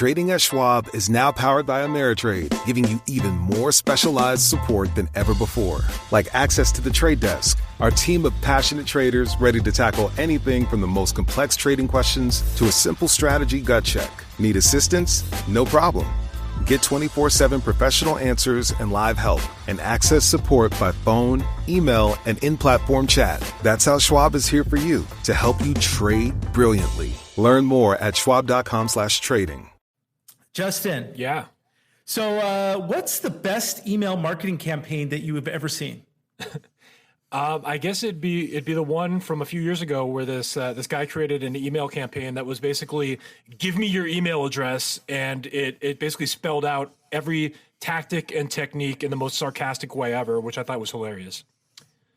Trading at Schwab is now powered by Ameritrade, giving you even more specialized support than ever before. Like access to the trade desk, our team of passionate traders ready to tackle anything from the most complex trading questions to a simple strategy gut check. Need assistance? No problem. Get 24/7 professional answers and live help, and access support by phone, email, and in-platform chat. That's how Schwab is here for you, to help you trade brilliantly. Learn more at schwab.com/trading. Justin. Yeah. So what's the best email marketing campaign that you have ever seen? I guess it'd be the one from a few years ago where this guy created an email campaign that was basically give me your email address, and it basically spelled out every tactic and technique in the most sarcastic way ever, which I thought was hilarious.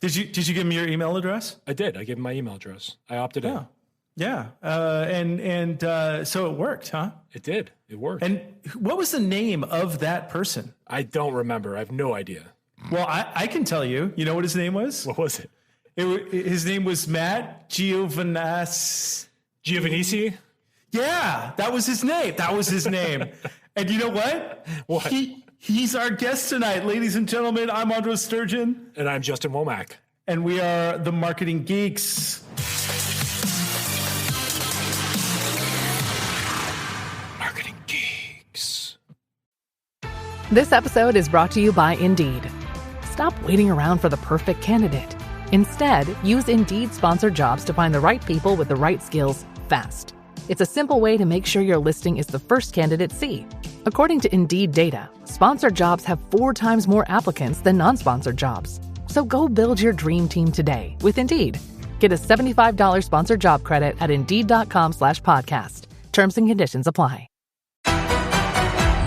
Did you give him your email address? I did. I gave him my email address. I opted in. Yeah. And so it worked, huh? It did. It worked. And what was the name of that person? I don't remember. I have no idea. Well, I can tell you. You know what his name was? What was it? His name was Matt Giovanisci. Giovanisci? Yeah, that was his name. And you know what? What? He's our guest tonight. Ladies and gentlemen, I'm Andros Sturgeon. And I'm Justin Womack. And we are the Marketing Geeks. Marketing Geeks. This episode is brought to you by Indeed. Stop waiting around for the perfect candidate. Instead, use Indeed sponsored jobs to find the right people with the right skills fast. It's a simple way to make sure your listing is the first candidates see. According to Indeed data, sponsored jobs have 4 times more applicants than non-sponsored jobs. So go build your dream team today with Indeed. Get a $75 sponsored job credit at Indeed.com/podcast. Terms and conditions apply.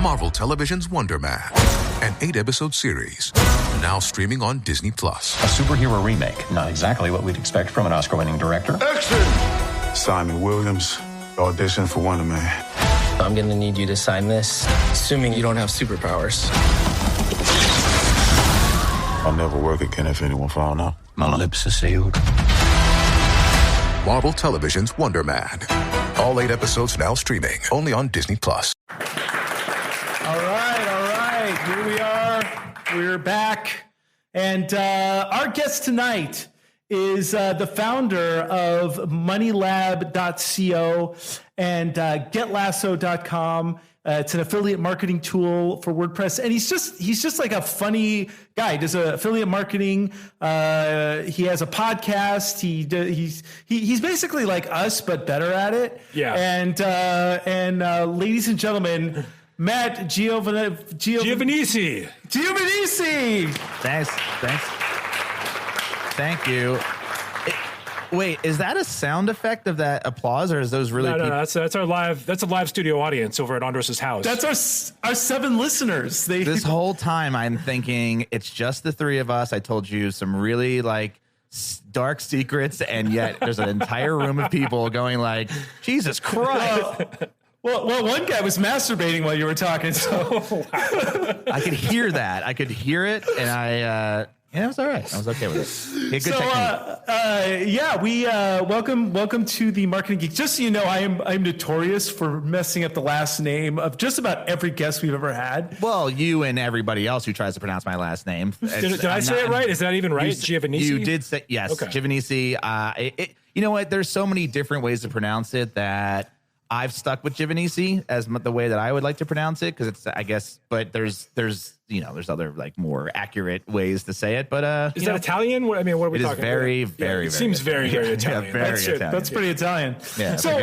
Marvel Television's Wonder Man, an 8-episode series, now streaming on Disney+. A superhero remake, not exactly what we'd expect from an Oscar-winning director. Action! Simon Williams, audition for Wonder Man. I'm gonna need you to sign this, assuming you don't have superpowers. I'll never work again if anyone found out. My lips are sealed. Marvel Television's Wonder Man. All 8 episodes now streaming, only on Disney+. All right. Here we are. We're back. And our guest tonight is the founder of MoneyLab.co and GetLasso.com. It's an affiliate marketing tool for WordPress, and he's just like a funny guy. He does affiliate marketing. He has a podcast. He's basically like us, but better at it. Yeah. And ladies and gentlemen, Matt Giovanisci. Thanks. Thank you. Wait, is that a sound effect of that applause, or is those really? No, that's our live. That's a live studio audience over at Andros's house. That's our 7 listeners. This whole time I'm thinking it's just the 3 of us. I told you some really dark secrets, and yet there's an entire room of people going like, Jesus Christ. Well, one guy was masturbating while you were talking, so I could hear that. I could hear it, and it was all right. I was okay with it. Good technique. Welcome to the Marketing Geeks. Just so you know, I'm notorious for messing up the last name of just about every guest we've ever had. Well, you and everybody else who tries to pronounce my last name. Did I say it right? Is that even right? Giovanisci? You did say yes. Okay. Giovanisci. You know what? There's so many different ways to pronounce it that I've stuck with Giovanisci as the way that I would like to pronounce it, because it's, I guess, but there's other more accurate ways to say it. But is that Italian? I mean, what are we talking about? It is very, it seems very Italian. Yeah, very Italian. That's pretty Italian. Yeah, so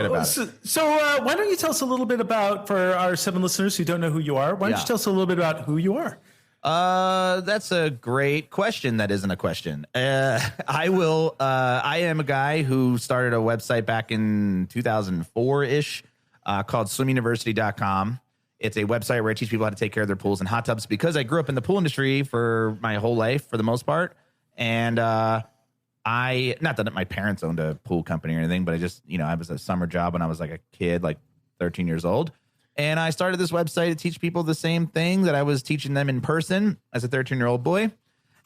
why don't you tell us a little bit about, for our 7 listeners who don't know who you are, why don't you tell us a little bit about who you are? That's a great question. That isn't a question. I am a guy who started a website back in 2004-ish called swimuniversity.com. It's a website where I teach people how to take care of their pools and hot tubs, because I grew up in the pool industry for my whole life, for the most part. And not that my parents owned a pool company or anything, but I just, I was a summer job when I was like a kid, like 13 years old. And I started this website to teach people the same thing that I was teaching them in person as a 13-year-old boy.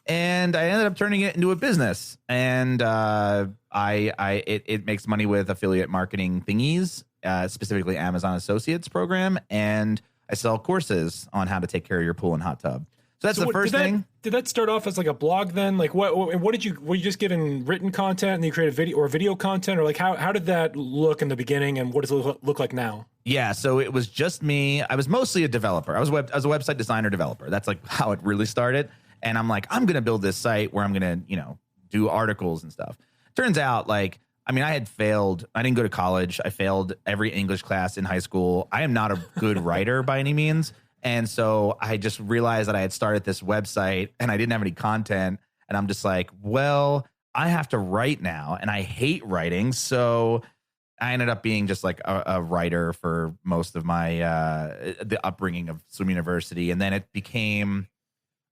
And I ended up turning it into a business. And it makes money with affiliate marketing thingies, specifically Amazon Associates program. And I sell courses on how to take care of your pool and hot tub. So that's the first thing. Did that start off as like a blog then? Like what did you, were you just given written content and then you created video content, or like how did that look in the beginning and what does it look like now? Yeah. So it was just me. I was mostly a developer. I was a website designer developer. That's like how it really started. And I'm like, I'm going to build this site where I'm going to, do articles and stuff. Turns out I had failed. I didn't go to college. I failed every English class in high school. I am not a good writer by any means. And so I just realized that I had started this website and I didn't have any content. And I'm just like, well, I have to write now and I hate writing. So I ended up being just like a writer for most of my, the upbringing of Swim University. And then it became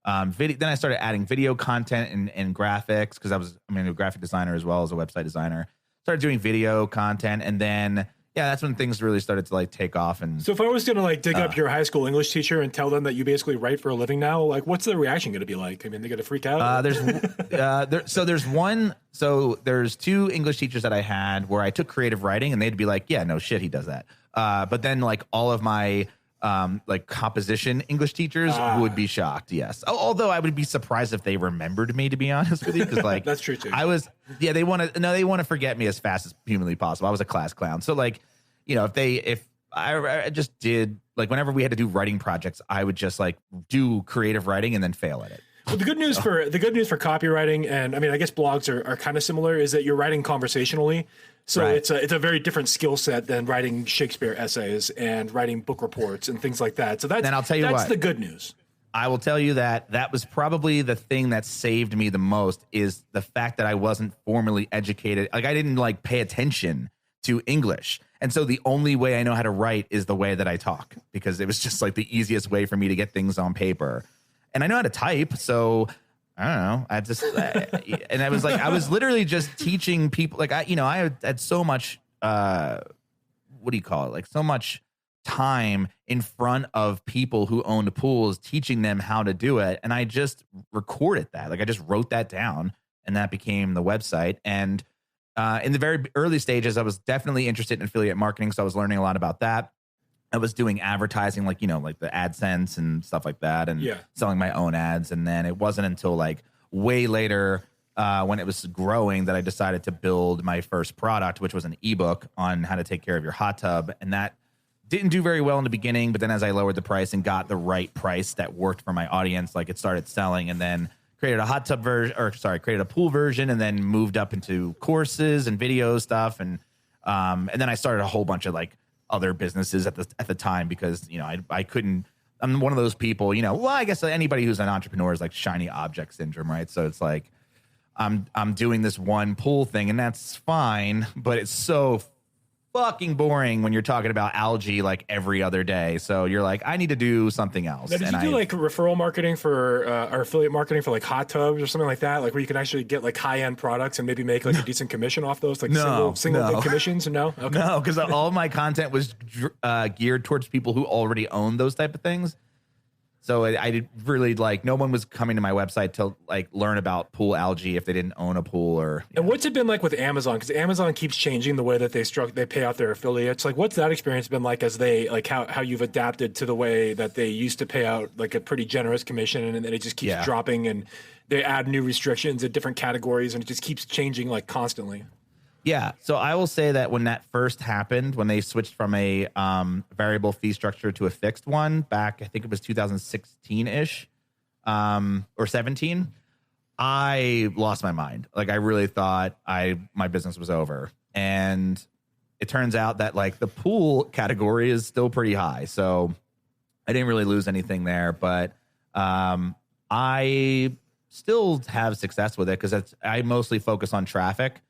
video. Then I started adding video content and graphics because I'm a graphic designer as well as a website designer. Started doing video content. And then that's when things really started to take off. And so if I was going to dig up your high school English teacher and tell them that you basically write for a living now, what's the reaction going to be like? I mean, they're going to freak out. There's two English teachers that I had where I took creative writing and they'd be like, yeah, no shit, he does that. But then all of my composition English teachers would be shocked. Yes. Although I would be surprised if they remembered me, to be honest with you. Cause that's true too. They want to forget me as fast as humanly possible. I was a class clown. So if I just did whenever we had to do writing projects, I would just do creative writing and then fail at it. Well, the good news for copywriting, and I guess blogs are kind of similar, is that you're writing conversationally. So right. It's a very different skill set than writing Shakespeare essays and writing book reports and things like that. So that's the good news. I will tell you that was probably the thing that saved me the most, is the fact that I wasn't formally educated. I didn't pay attention to English. And so the only way I know how to write is the way that I talk, because it was just the easiest way for me to get things on paper. And I know how to type, so I don't know. And I was literally just teaching people. I had so much, so much time in front of people who owned pools, teaching them how to do it. And I just recorded that. I just wrote that down, and that became the website. And in the very early stages, I was definitely interested in affiliate marketing, so I was learning a lot about that. I was doing advertising, the AdSense and stuff like that, and selling my own ads. And then it wasn't until way later when it was growing that I decided to build my first product, which was an ebook on how to take care of your hot tub. And that didn't do very well in the beginning. But then as I lowered the price and got the right price that worked for my audience, it started selling. And then created a hot tub created a pool version, and then moved up into courses and video stuff. And then I started a whole bunch of other businesses at the time, because I couldn't. I'm one of those people, I guess anybody who's an entrepreneur is shiny object syndrome, right? So it's I'm doing this one pool thing, and that's fine, but it's so fucking boring when you're talking about algae every other day. So you're I need to do something else. Now, did you do referral marketing for or affiliate marketing for hot tubs or something like that? Where you can actually get high end products and maybe make a decent commission off those, single commissions? No, okay. No, because all of my content was geared towards people who already own those type of things. So I did really no one was coming to my website to learn about pool algae if they didn't own a pool or. And what's it been like with Amazon? Because Amazon keeps changing the way that they pay out their affiliates. What's that experience been like as they how you've adapted to the way that they used to pay out a pretty generous commission, and then it just keeps dropping, and they add new restrictions at different categories, and it just keeps changing constantly. Yeah. So I will say that when that first happened, when they switched from a variable fee structure to a fixed one back, I think it was 2016-ish or 17, I lost my mind. I really thought my business was over. And it turns out that the pool category is still pretty high. So I didn't really lose anything there. But I still have success with it because I mostly focus on traffic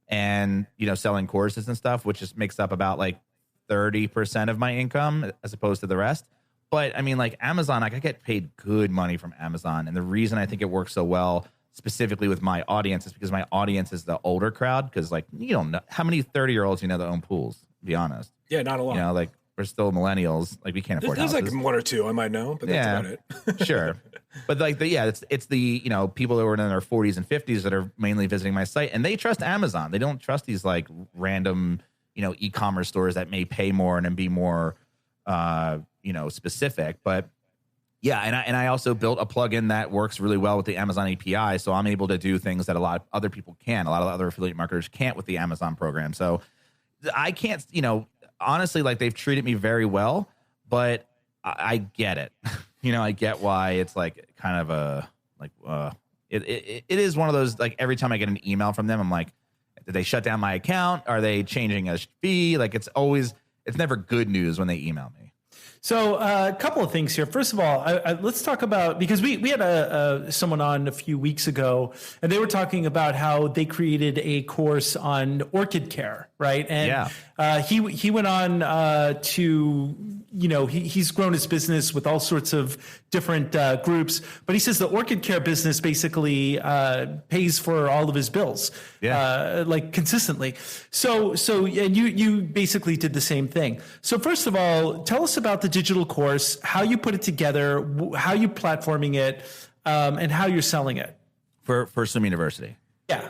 and, selling courses and stuff, which just makes up about 30% of my income as opposed to the rest. But Amazon, I get paid good money from Amazon. And the reason I think it works so well, specifically with my audience, is because my audience is the older crowd. Because you don't know how many 30-year-olds that own pools, to be honest. Yeah, not a lot. we're still millennials. Like we can't afford There's houses. like one or two I might know, but that's about it. Sure. But like it's the, you know, people that were in their 40s and 50s that are mainly visiting my site, and they trust Amazon. They don't trust these like random, you know, e-commerce stores that may pay more and be more, you know, specific. But yeah, and I also built a plugin that works really well with the Amazon API, so I'm able to do things that a lot of other people can. A lot of other affiliate marketers can't with the Amazon program. So I can't, you know, honestly, like they've treated me very well, but I get it. You know, I get why it's like kind of a like it is one of those, like every time I get an email from them, I'm like, did they shut down my account? Are they changing a fee? Like it's never good news when they email me. So a couple of things here. First of all, let's talk about, because we had someone on a few weeks ago, and they were talking about how they created a course on orchid care, right? And he went on to, you know, he's grown his business with all sorts of different groups, but he says the orchid care business basically pays for all of his bills, like consistently. So and you basically did the same thing. So first of all, tell us about the digital course, how you put it together, how you platforming it, and how you're selling it for Swim University.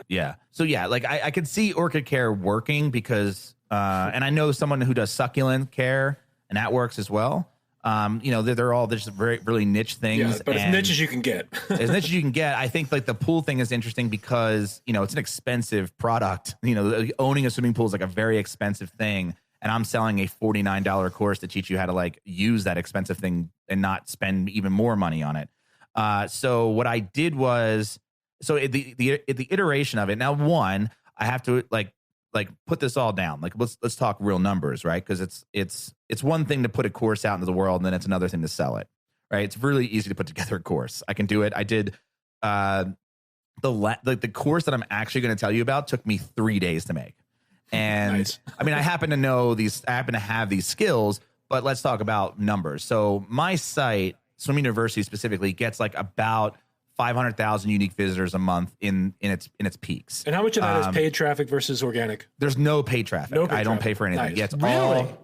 Yeah. So yeah, like I could see orchid care working because, and I know someone who does succulent care, and that works as well. You know, they're all just really niche things. Yeah, but as niche as you can get. As niche as you can get. I think like the pool thing is interesting because, you know, it's an expensive product. You know, owning a swimming pool is like a very expensive thing. And I'm selling a $49 course to teach you how to like use that expensive thing and not spend even more money on it. So what I did was, so the iteration of it. Now, one, I have to like put this all down. Like let's talk real numbers, right? Because it's one thing to put a course out into the world, and then it's another thing to sell it, right? It's really easy to put together a course. I can do it. I did the course that I'm actually going to tell you about took me 3 days to make. And nice. I mean, I happen to have these skills, but let's talk about numbers. So my site, Swim University specifically, gets like about 500,000 unique visitors a month in its peaks. And how much of that is paid traffic versus organic? There's no paid traffic. I don't pay for anything. Nice. Yeah, it's really? all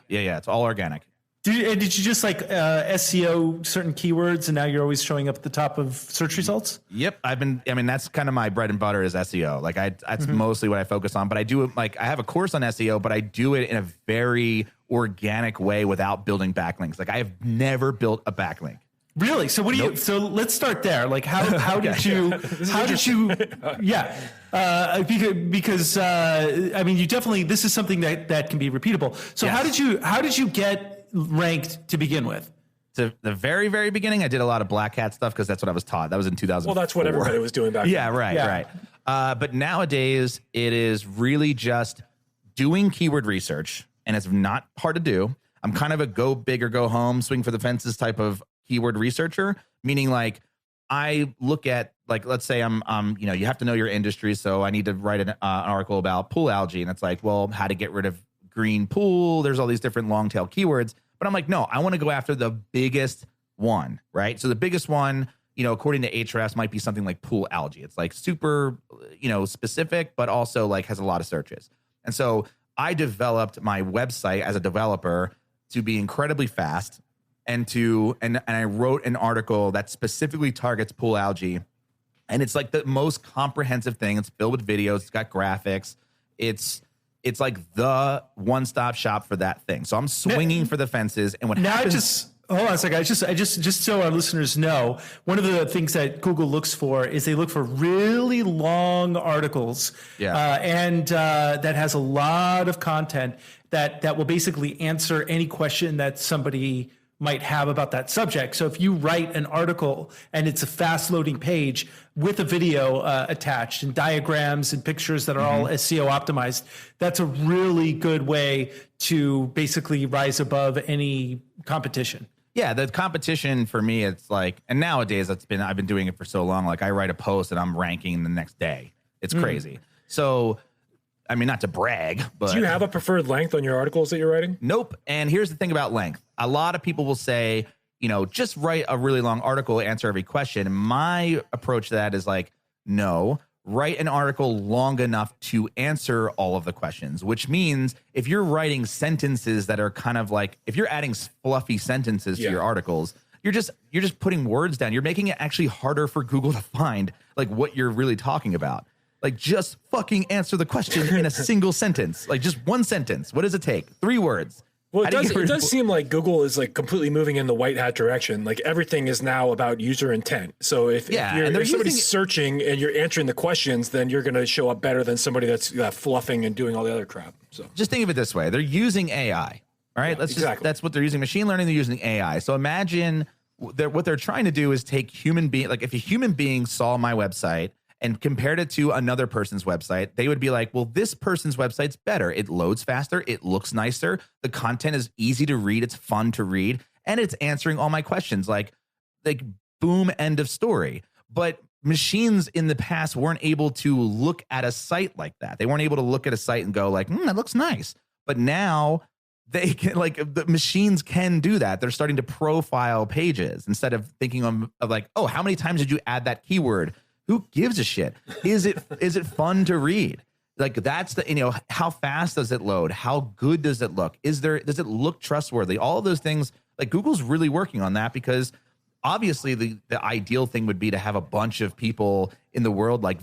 it's all organic. Did you just like SEO certain keywords, and now you're always showing up at the top of search results? Yep. That's kind of my bread and butter is SEO. Like that's mostly what I focus on, but I do it like I have a course on SEO, but I do it in a very organic way without building backlinks. Like I have never built a backlink. Really? So what do you? So let's start there. Like how did you? Because I mean, you definitely, this is something that can be repeatable. So yes. how did you get ranked to begin with? To the very, very beginning, I did a lot of black hat stuff because that's what I was taught. That was in 2004. Well, that's what everybody was doing back then. Yeah, right. But nowadays, it is really just doing keyword research, and it's not hard to do. I'm kind of a go big or go home, swing for the fences type of keyword researcher, meaning like I look at, like, let's say I'm you know, you have to know your industry. So I need to write an article about pool algae. And it's like, well, how to get rid of green pool. There's all these different long tail keywords. But I'm like, no, I want to go after the biggest one, right? So the biggest one, you know, according to Ahrefs, might be something like pool algae. It's like super, you know, specific, but also like has a lot of searches. And so I developed my website as a developer to be incredibly fast. And I wrote an article that specifically targets pool algae. And it's like the most comprehensive thing. It's filled with videos. It's got graphics. It's like the one-stop shop for that thing. So I'm swinging for the fences. And what happens... Hold on a second. I just so our listeners know, one of the things that Google looks for is they look for really long articles, and that has a lot of content that will basically answer any question that somebody might have about that subject. So if you write an article and it's a fast loading page with a video attached and diagrams and pictures that are all SEO optimized, that's a really good way to basically rise above any competition. Yeah, the competition for me, it's like, and nowadays I've been doing it for so long. Like I write a post and I'm ranking the next day. It's crazy. So, I mean, not to brag, but do you have a preferred length on your articles that you're writing? Nope. And here's the thing about length. A lot of people will say, you know, just write a really long article, answer every question. And my approach to that is like, no, write an article long enough to answer all of the questions, which means if you're writing sentences that are kind of like, if you're adding fluffy sentences to your articles, you're just putting words down. You're making it actually harder for Google to find like what you're really talking about. Like, just fucking answer the question in a single sentence. Like, just one sentence. What does it take? 3 words. Well, it does seem like Google is like completely moving in the white hat direction. Like, everything is now about user intent. So if somebody's searching and you're answering the questions, then you're going to show up better than somebody that's fluffing and doing all the other crap. So just think of it this way. They're using AI. All right. That's what they're using. Machine learning, they're using AI. So imagine what they're trying to do is take like if a human being saw my website and compared it to another person's website, they would be like, well, this person's website's better. It loads faster. It looks nicer. The content is easy to read. It's fun to read. And it's answering all my questions. Like boom, end of story. But machines in the past weren't able to look at a site like that. They weren't able to look at a site and go like, that looks nice. But now they can, like, the machines can do that. They're starting to profile pages instead of thinking of like, oh, how many times did you add that keyword? Who gives a shit? Is it fun to read? Like, that's how fast does it load? How good does it look? Does it look trustworthy? All of those things, like, Google's really working on that, because obviously the ideal thing would be to have a bunch of people in the world like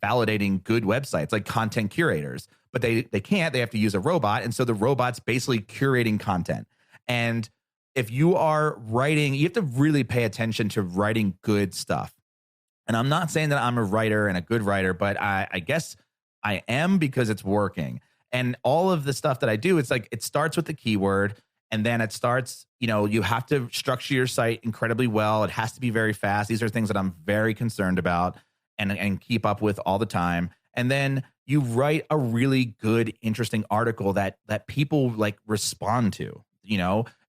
validating good websites, like content curators, but they can't. They have to use a robot, and so the robot's basically curating content. And if you are writing, you have to really pay attention to writing good stuff. And I'm not saying that I'm a writer and a good writer, but I guess I am, because it's working. And all of the stuff that I do, it's like, it starts with the keyword, and then it starts, you have to structure your site incredibly well. It has to be very fast. These are things that I'm very concerned about and keep up with all the time. And then you write a really good, interesting article that people like respond to,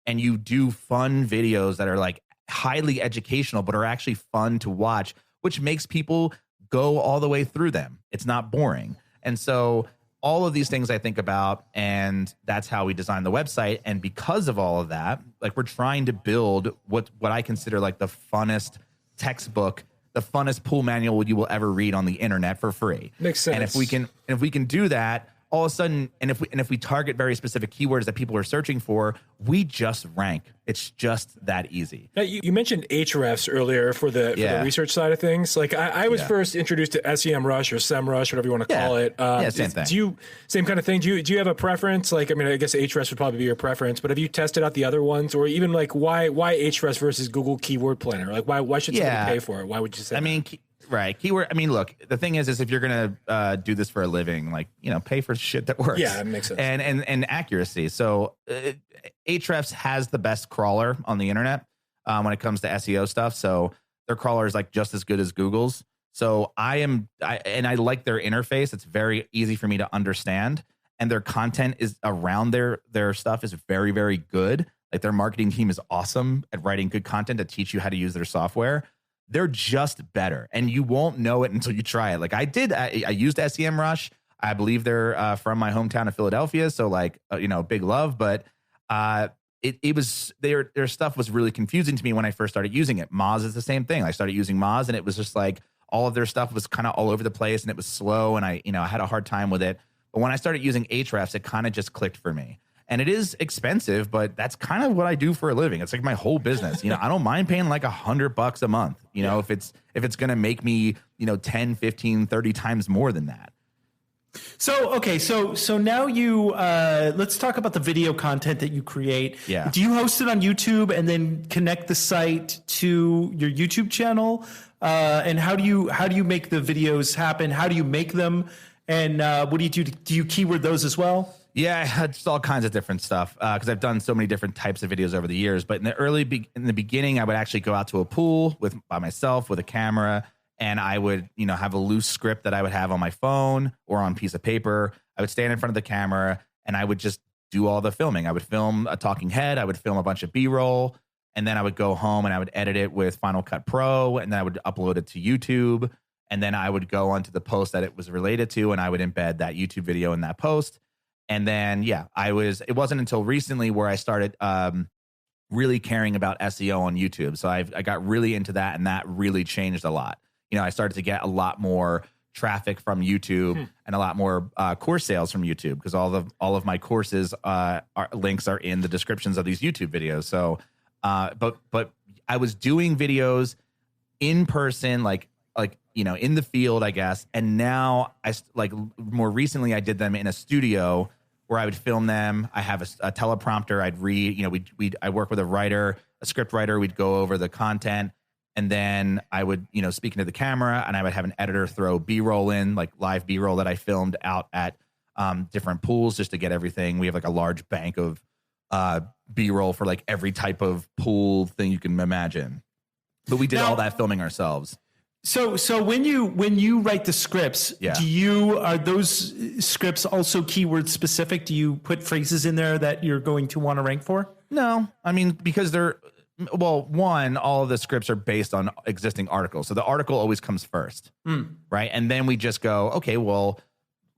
and you do fun videos that are like highly educational, but are actually fun to watch, which makes people go all the way through them. It's not boring. And so all of these things I think about, and that's how we design the website. And because of all of that, like, we're trying to build what I consider like the funnest textbook, the funnest pool manual you will ever read on the internet for free. Makes sense. And if we can do that, all of a sudden, and if we target very specific keywords that people are searching for, we just rank. It's just that easy. Now, you mentioned Ahrefs earlier for the research side of things. Like, I was first introduced to SEMrush or SEMrush, whatever you want to call it. Same thing. Same kind of thing. Do you have a preference? Like, I mean, I guess Ahrefs would probably be your preference, but have you tested out the other ones, or even like why Ahrefs versus Google Keyword Planner? Like, why should somebody pay for it? Why would you say? Right. Keyword. I mean, look, the thing is if you're going to do this for a living, like, pay for shit that works. Yeah, it makes sense. And accuracy. So Ahrefs has the best crawler on the internet when it comes to SEO stuff. So their crawler is like just as good as Google's. So I like their interface. It's very easy for me to understand. And their content is around their stuff is very, very good. Like, their marketing team is awesome at writing good content to teach you how to use their software. They're just better, and you won't know it until you try it. Like I did, I used SEMrush. I believe they're from my hometown of Philadelphia, so like big love. But it was their stuff was really confusing to me when I first started using it. Moz is the same thing. I started using Moz, and it was just like all of their stuff was kind of all over the place, and it was slow, and I had a hard time with it. But when I started using Ahrefs, it kind of just clicked for me. And it is expensive, but that's kind of what I do for a living. It's like my whole business. I don't mind paying like $100 a month, if it's going to make me, 10, 15, 30 times more than that. So, okay. So now let's talk about the video content that you create. Yeah. Do you host it on YouTube and then connect the site to your YouTube channel? And how do you make the videos happen? How do you make them? And what do you do? Do you keyword those as well? Yeah, it's all kinds of different stuff because I've done so many different types of videos over the years. But in the beginning, I would actually go out to a pool by myself with a camera, and I would have a loose script that I would have on my phone or on a piece of paper. I would stand in front of the camera and I would just do all the filming. I would film a talking head. I would film a bunch of B-roll, and then I would go home and I would edit it with Final Cut Pro, and then I would upload it to YouTube, and then I would go onto the post that it was related to, and I would embed that YouTube video in that post. And then, it wasn't until recently where I started really caring about SEO on YouTube. So I got really into that, and that really changed a lot. I started to get a lot more traffic from YouTube and a lot more course sales from YouTube, because all of my courses links are in the descriptions of these YouTube videos. So, but I was doing videos in person, like in the field, I guess. And now more recently I did them in a studio where I would film them. I have a teleprompter. I'd read, I work with a script writer. We'd go over the content, and then I would, speak into the camera, and I would have an editor throw B-roll in, like live B-roll that I filmed out at different pools, just to get everything. We have like a large bank of B-roll for like every type of pool thing you can imagine. But we did all that filming ourselves. So when you write the scripts, are those scripts also keyword specific? Do you put phrases in there that you're going to want to rank for? No, I mean, because all of the scripts are based on existing articles. So the article always comes first, right? And then we just go, okay, well,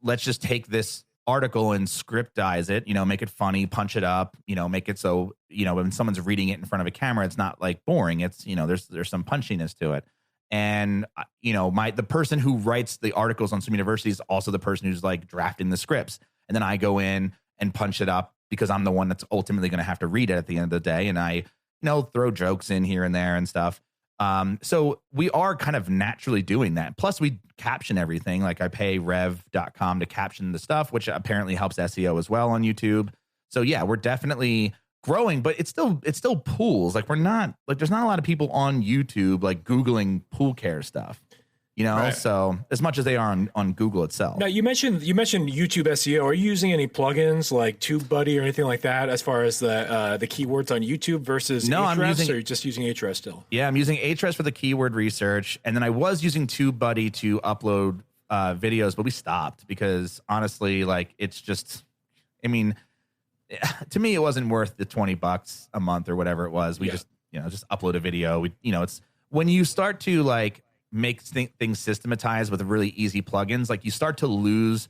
let's just take this article and scriptize it, make it funny, punch it up, make it so, when someone's reading it in front of a camera, it's not like boring. It's, there's some punchiness to it. And, the person who writes the articles on Swim University is also the person who's like drafting the scripts. And then I go in and punch it up because I'm the one that's ultimately going to have to read it at the end of the day. And I, throw jokes in here and there and stuff. So we are kind of naturally doing that. Plus we caption everything. Like I pay rev.com to caption the stuff, which apparently helps SEO as well on YouTube. So yeah, we're definitely growing, but it's still pools. Like there's not a lot of people on YouTube like Googling pool care stuff, right. So as much as they are on Google itself. Now you mentioned YouTube SEO. Are you using any plugins like TubeBuddy or anything like that as far as the keywords on YouTube versus Ahrefs, or you're just using Ahrefs still? Yeah, I'm using Ahrefs for the keyword research, and then I was using TubeBuddy to upload videos, but we stopped because honestly, like it's just, to me, it wasn't worth the $20 a month or whatever it was. We just upload a video. It's when you start to like make things systematized with really easy plugins, like you start to lose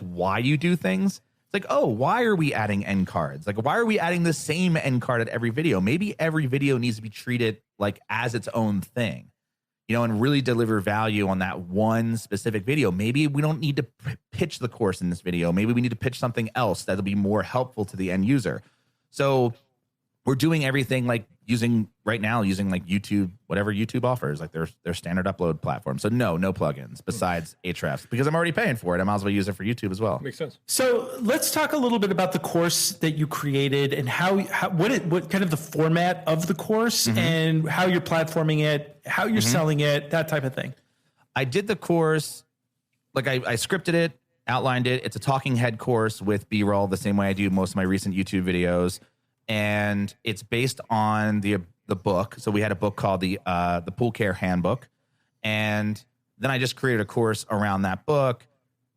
why you do things. It's like, oh, why are we adding end cards? Like, why are we adding the same end card at every video? Maybe every video needs to be treated like as its own thing, and really deliver value on that one specific video. Maybe we don't need to pitch the course in this video. Maybe we need to pitch something else that'll be more helpful to the end user. So we're doing everything using like YouTube, whatever YouTube offers, like their standard upload platform. So no plugins besides Ahrefs, because I'm already paying for it. I might as well use it for YouTube as well. Makes sense. So let's talk a little bit about the course that you created and what kind of the format of the course and how you're platforming it, how you're selling it, that type of thing. I did the course, like I scripted it, outlined it. It's a talking head course with B-roll, the same way I do most of my recent YouTube videos. And it's based on the book. So we had a book called the Pool Care Handbook, and then I just created a course around that book,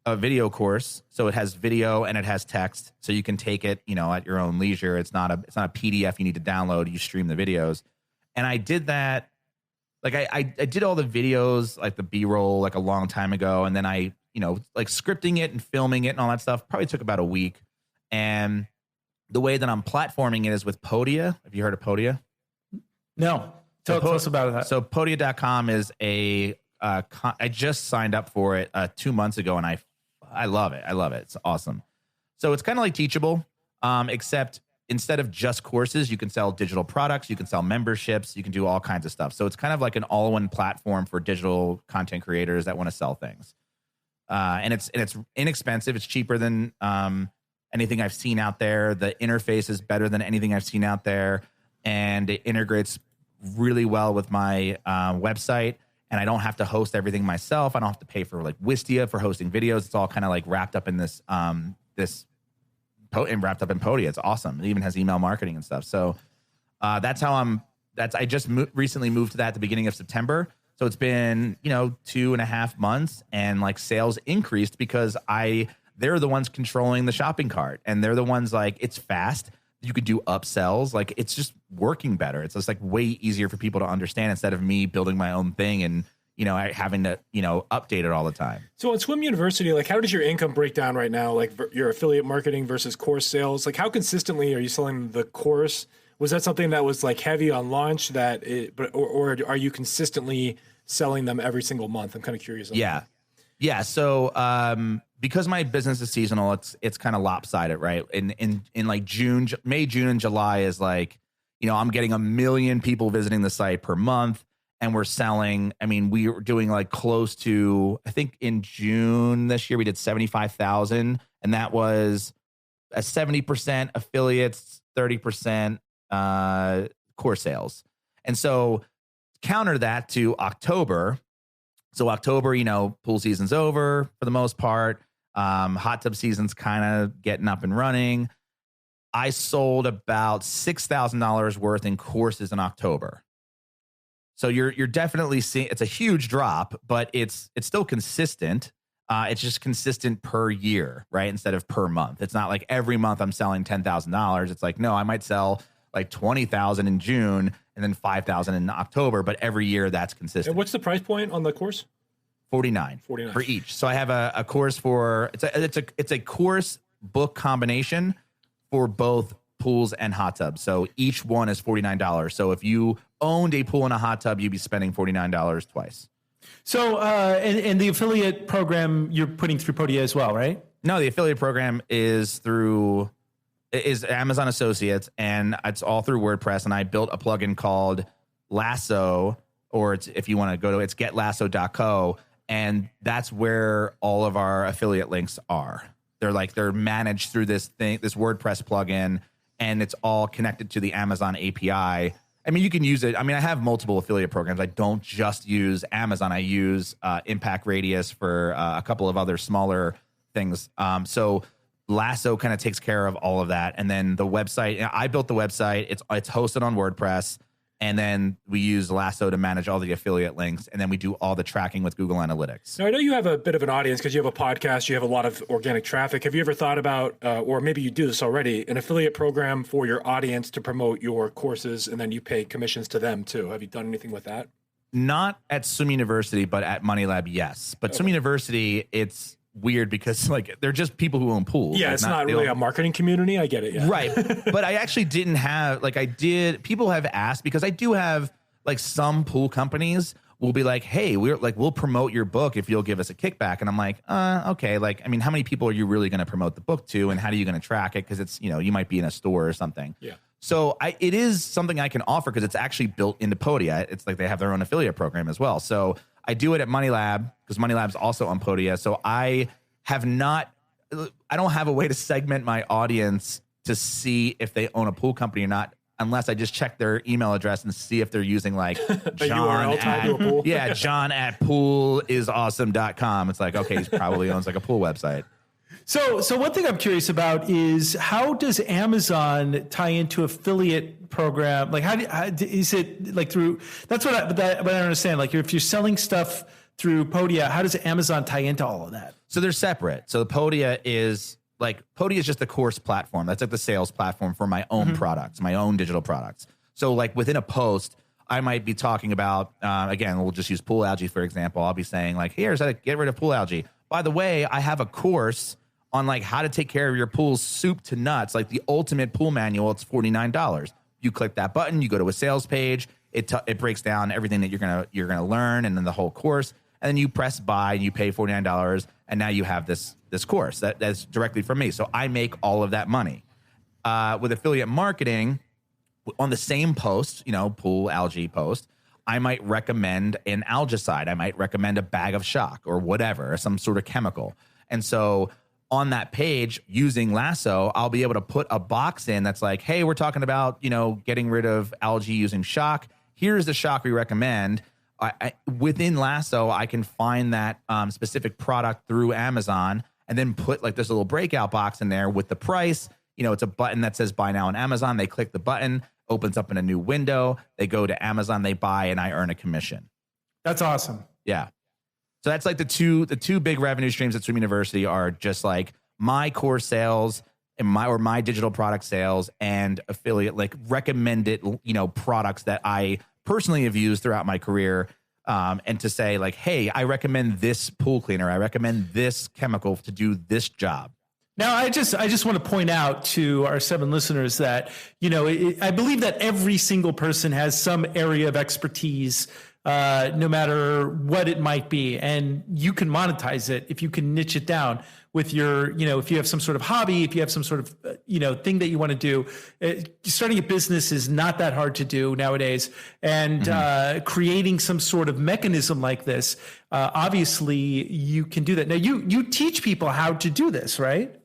a video course. So it has video and it has text, so you can take it, at your own leisure. It's not a PDF you need to download. You stream the videos, and I did that. Like I did all the videos, like the B-roll, like a long time ago, and then I, like scripting it and filming it and all that stuff probably took about a week. And the way that I'm platforming it is with Podia. Have you heard of Podia? No. Tell us about that. So Podia.com is I just signed up for it 2 months ago, and I love it. I love it. It's awesome. So it's kind of like Teachable, except instead of just courses, you can sell digital products, you can sell memberships, you can do all kinds of stuff. So it's kind of like an all-in platform for digital content creators that want to sell things. And it's inexpensive. It's cheaper than anything I've seen out there. The interface is better than anything I've seen out there, and it integrates really well with my website. And I don't have to host everything myself. I don't have to pay for like Wistia for hosting videos. It's all kind of like wrapped up in this wrapped up in Podia. It's awesome. It even has email marketing and stuff. So that's how I just recently moved to that at the beginning of September. So it's been 2.5 months, and like sales increased because they're the ones controlling the shopping cart, and they're the ones like, it's fast. You could do upsells. Like it's just working better. It's just like way easier for people to understand instead of me building my own thing and, having to, update it all the time. So at Swim University, like how does your income break down right now? Like your affiliate marketing versus course sales? Like how consistently are you selling the course? Was that something that was like heavy on launch or are you consistently selling them every single month? I'm kind of curious. Yeah. Yeah. So because my business is seasonal, it's kind of lopsided, right? In like May, June, and July is like, I'm getting 1 million people visiting the site per month, and we're selling. I mean, we were doing like close to, I think in June this year we did 75,000, and that was a 70% affiliates, 30% course sales. And so counter that to October. So October, pool season's over for the most part. Hot tub season's kind of getting up and running. I sold about $6,000 worth in courses in October. So you're definitely seeing, it's a huge drop, but it's still consistent. It's just consistent per year, right? Instead of per month. It's not like every month I'm selling $10,000. It's like, no, I might sell like 20,000 in June and then 5,000 in October, but every year that's consistent. And what's the price point on the course? $49 for each. So I have a course for, it's a course book combination for both pools and hot tubs. So each one is $49. So if you owned a pool and a hot tub, you'd be spending $49 twice. So, and the affiliate program you're putting through Podia as well, right? No, the affiliate program is Amazon Associates, and it's all through WordPress. And I built a plugin called Lasso, or if you want to go to it's getlasso.co, and that's where all of our affiliate links are. They're managed through this WordPress plugin, and it's all connected to the Amazon API. I mean, you can use it. I mean, I have multiple affiliate programs. I don't just use Amazon. I use Impact Radius for a couple of other smaller things. So Lasso kind of takes care of all of that. And then the website, I built the website. It's hosted on WordPress. And then we use Lasso to manage all the affiliate links. And then we do all the tracking with Google Analytics. Now, I know you have a bit of an audience because you have a podcast. You have a lot of organic traffic. Have you ever thought about, or maybe you do this already, an affiliate program for your audience to promote your courses, and then you pay commissions to them too? Have you done anything with that? at Swim University, but at MoneyLab, yes. But Swim University, it's weird because like they're just people who own pools. Yeah, like, it's not really a marketing community. I get it. Yeah. Right. But I actually didn't have, people have asked, because I do have like some pool companies will be like, hey, we'll promote your book if you'll give us a kickback. And I'm like, okay. Like, I mean, how many people are you really going to promote the book to, and how are you going to track it? Because it's, you might be in a store or something. Yeah. So it is something I can offer because it's actually built into Podia. It's like they have their own affiliate program as well. So I do it at MoneyLab because MoneyLab's also on Podia. So I don't have a way to segment my audience to see if they own a pool company or not, unless I just check their email address and see if they're using like John at poolisawesome.com. It's like, okay, he probably owns like a pool website. So one thing I'm curious about is, how does Amazon tie into affiliate program? Like, how is it like through? That's what I don't understand. Like, if you're selling stuff through Podia, how does Amazon tie into all of that? So they're separate. So Podia is just the course platform. That's like the sales platform for my own products, my own digital products. So like within a post, I might be talking about, again, we'll just use pool algae, for example. I'll be saying like, here's how to get rid of pool algae. By the way, I have a course on like how to take care of your pool's soup to nuts, like the ultimate pool manual. It's $49. You click that button, you go to a sales page. It breaks down everything that you're gonna learn, and then the whole course. And then you press buy and you pay $49, and now you have this course that's directly from me. So I make all of that money. With affiliate marketing, on the same post, pool algae post, I might recommend an algicide. I might recommend a bag of shock or whatever, some sort of chemical. And so on that page, using Lasso, I'll be able to put a box in that's like, hey, we're talking about, getting rid of algae using shock. Here's the shock we recommend. Within Lasso, I can find that specific product through Amazon and then put like this little breakout box in there with the price. It's a button that says buy now on Amazon. They click the button, opens up in a new window. They go to Amazon, they buy, and I earn a commission. That's awesome. Yeah. So that's like the two big revenue streams at Swim University are just like my course sales and my digital product sales and affiliate, like recommended, products that I personally have used throughout my career. And to say like, hey, I recommend this pool cleaner. I recommend this chemical to do this job. Now, I just want to point out to our 7 listeners that, I believe that every single person has some area of expertise no matter what it might be. And you can monetize it if you can niche it down with your, if you have some sort of hobby, if you have some sort of, thing that you want to do. Starting a business is not that hard to do nowadays. And creating some sort of mechanism like this, obviously you can do that. Now you teach people how to do this, right?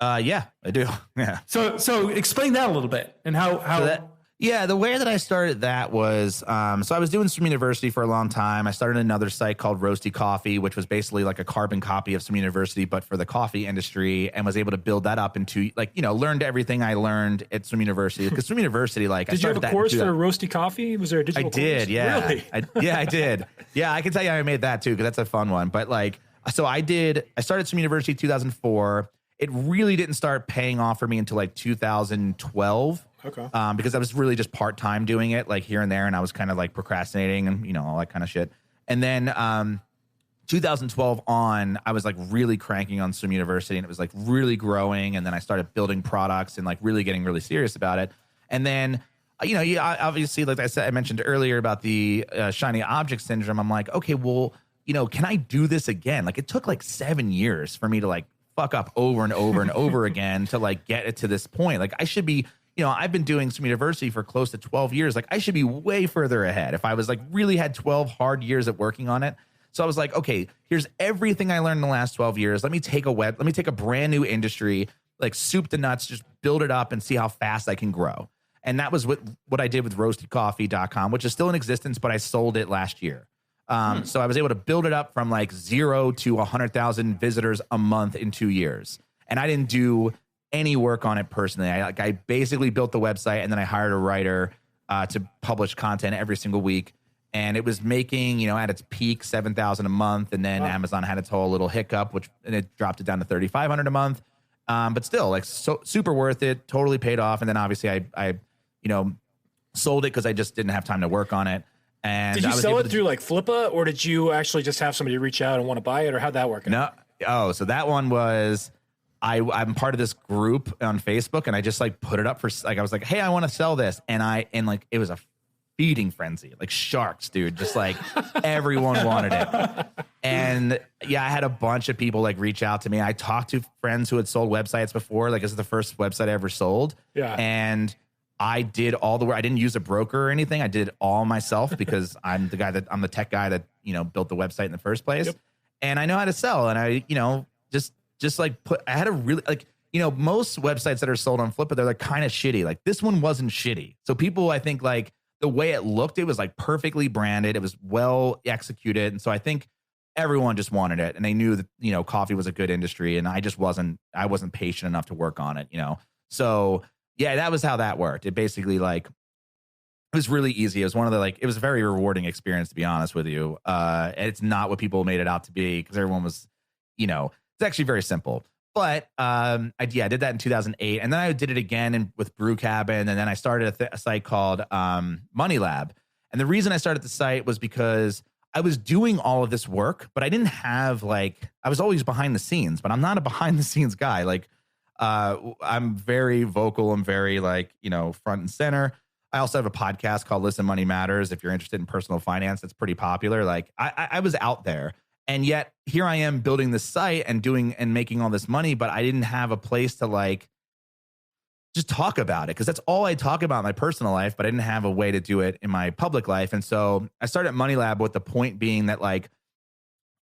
Yeah, I do. Yeah. So explain that a little bit and how. The way that I started that was, so I was doing Swim University for a long time. I started another site called Roasty Coffee, which was basically like a carbon copy of Swim University, but for the coffee industry, and was able to build that up into learned everything I learned at Swim University. Because Swim University, did you have a course for Roasty Coffee? Was there a digital course? I did, yeah. Really? I did. Yeah, I can tell you I made that too, because that's a fun one. But so I started Swim University 2004. It really didn't start paying off for me until 2012. Okay. Because I was really just part-time doing it here and there, and I was kind of procrastinating and all that kind of shit. And then 2012 on, I was really cranking on Swim University, and it was really growing. And then I started building products and really getting really serious about it. And then obviously, like I mentioned earlier about the shiny object syndrome. I'm like, okay, well, can I do this again? It took 7 years for me to fuck up over and over and over again to get it to this point. I should be. I've been doing Swim University for close to 12 years. I should be way further ahead if I was really had 12 hard years at working on it. So I was like, okay, here's everything I learned in the last 12 years. Let me take a brand new industry, soup to nuts, just build it up and see how fast I can grow. And that was what I did with roastycoffee.com, which is still in existence, but I sold it last year. So I was able to build it up from 0 to 100,000 visitors a month in 2 years. And I didn't do any work on it personally. I basically built the website, and then I hired a writer to publish content every single week. And it was making, at its peak, 7,000 a month. And then Amazon had its whole little hiccup, and it dropped it down to 3,500 a month. But still, so super worth it. Totally paid off. And then obviously I sold it because I just didn't have time to work on it. And did you sell it through Flippa, or did you actually just have somebody reach out and want to buy it, or how'd that work? No. Oh, so that one was. I'm part of this group on Facebook, and I just put it up for I was like, hey, I want to sell this. And it was a feeding frenzy, sharks, dude. Just everyone wanted it. And yeah, I had a bunch of people reach out to me. I talked to friends who had sold websites before. This is the first website I ever sold. Yeah. And I did all the work. I didn't use a broker or anything. I did it all myself because I'm the tech guy that, built the website in the first place. Yep. And I know how to sell. And I, I had a really most websites that are sold on Flippa, they're kind of shitty. This one wasn't shitty. So people, I think the way it looked, it was perfectly branded. It was well executed. And so I think everyone just wanted it, and they knew that, coffee was a good industry, and I wasn't patient enough to work on it, So yeah, that was how that worked. It basically it was really easy. It was one of the it was a very rewarding experience, to be honest with you. It's not what people made it out to be, because everyone was, it's actually very simple. But I did that in 2008, and then I did it again with Brew Cabin, and then I started a site called MoneyLab. And the reason I started the site was because I was doing all of this work, but I didn't have I was always behind the scenes, but I'm not a behind the scenes guy. I'm very vocal. I'm very front and center. I also have a podcast called Listen Money Matters. If you're interested in personal finance, it's pretty popular. I was out there. And yet here I am building this site and doing and making all this money, but I didn't have a place to just talk about it, because that's all I talk about in my personal life, but I didn't have a way to do it in my public life. And so I started MoneyLab with the point being that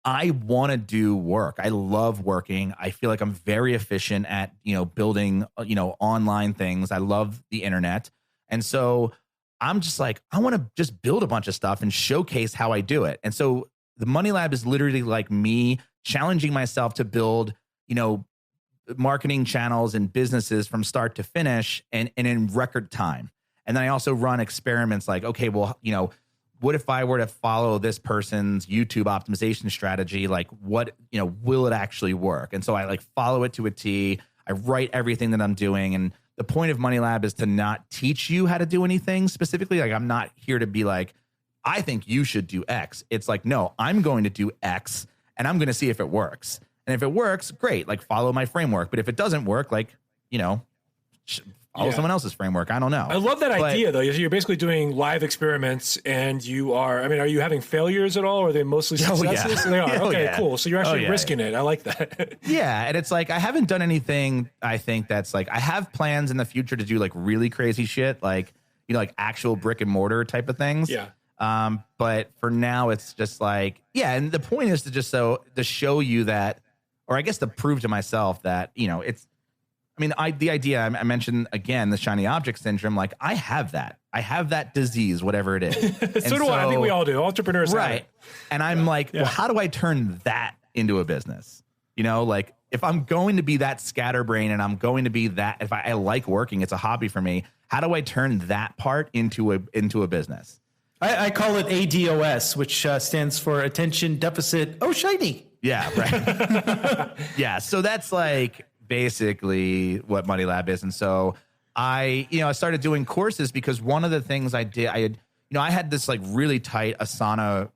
I want to do work. I love working. I feel like I'm very efficient at, building, online things. I love the internet. And so I'm just I want to just build a bunch of stuff and showcase how I do it. And so the MoneyLab is literally me challenging myself to build, marketing channels and businesses from start to finish and in record time. And then I also run experiments okay, well, what if I were to follow this person's YouTube optimization strategy? What, will it actually work? And so I follow it to a T. I write everything that I'm doing. And the point of MoneyLab is to not teach you how to do anything specifically. I'm not here to be I think you should do X. It's no, I'm going to do X, and I'm going to see if it works. And if it works, great. Follow my framework. But if it doesn't work, follow someone else's framework. I don't know. I love that idea, though. You're basically doing live experiments, and are you having failures at all, or are they mostly successes? They are. Okay, cool. So you're actually risking it. I like that. Yeah, and it's like I haven't done anything, I think, that's like, I have plans in the future to do like really crazy shit, like, like actual brick and mortar type of things. Yeah. But for now, it's just like, and the point is to show you that, or I guess to prove to myself that, the idea I mentioned again, the shiny object syndrome, like I have that disease, whatever it is. So do I think we all do. Entrepreneurs. Right. And I'm like, well, how do I turn that into a business? Like if I'm going to be that scatterbrain and I'm going to be that, if I like working, it's a hobby for me. How do I turn that part into a business? I call it ADOS, which stands for attention deficit. Oh, shiny. Yeah. Right. Yeah. So that's like basically what MoneyLab is. And so I started doing courses because one of the things I had this like really tight Asana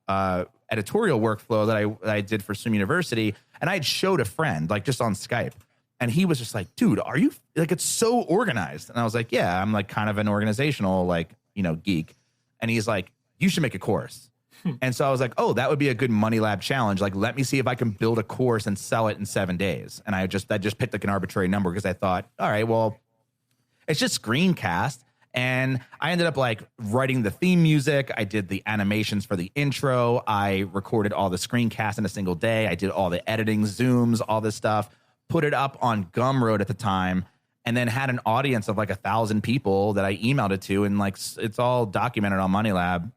editorial workflow that I did for Swim University. And I had showed a friend like just on Skype. And he was just like, dude, are you like, it's so organized. And I was like, yeah, I'm like kind of an organizational, like, geek. And he's like, you should make a course. And so I was like, oh, that would be a good MoneyLab challenge. Like, let me see if I can build a course and sell it in 7 days. And I just picked like an arbitrary number because I thought, all right, well, it's just screencast. And I ended up like writing the theme music. I did the animations for the intro. I recorded all the screencasts in a single day. I did all the editing, Zooms, all this stuff, put it up on Gumroad at the time, and then had an audience of like 1,000 people that I emailed it to. And like, it's all documented on MoneyLab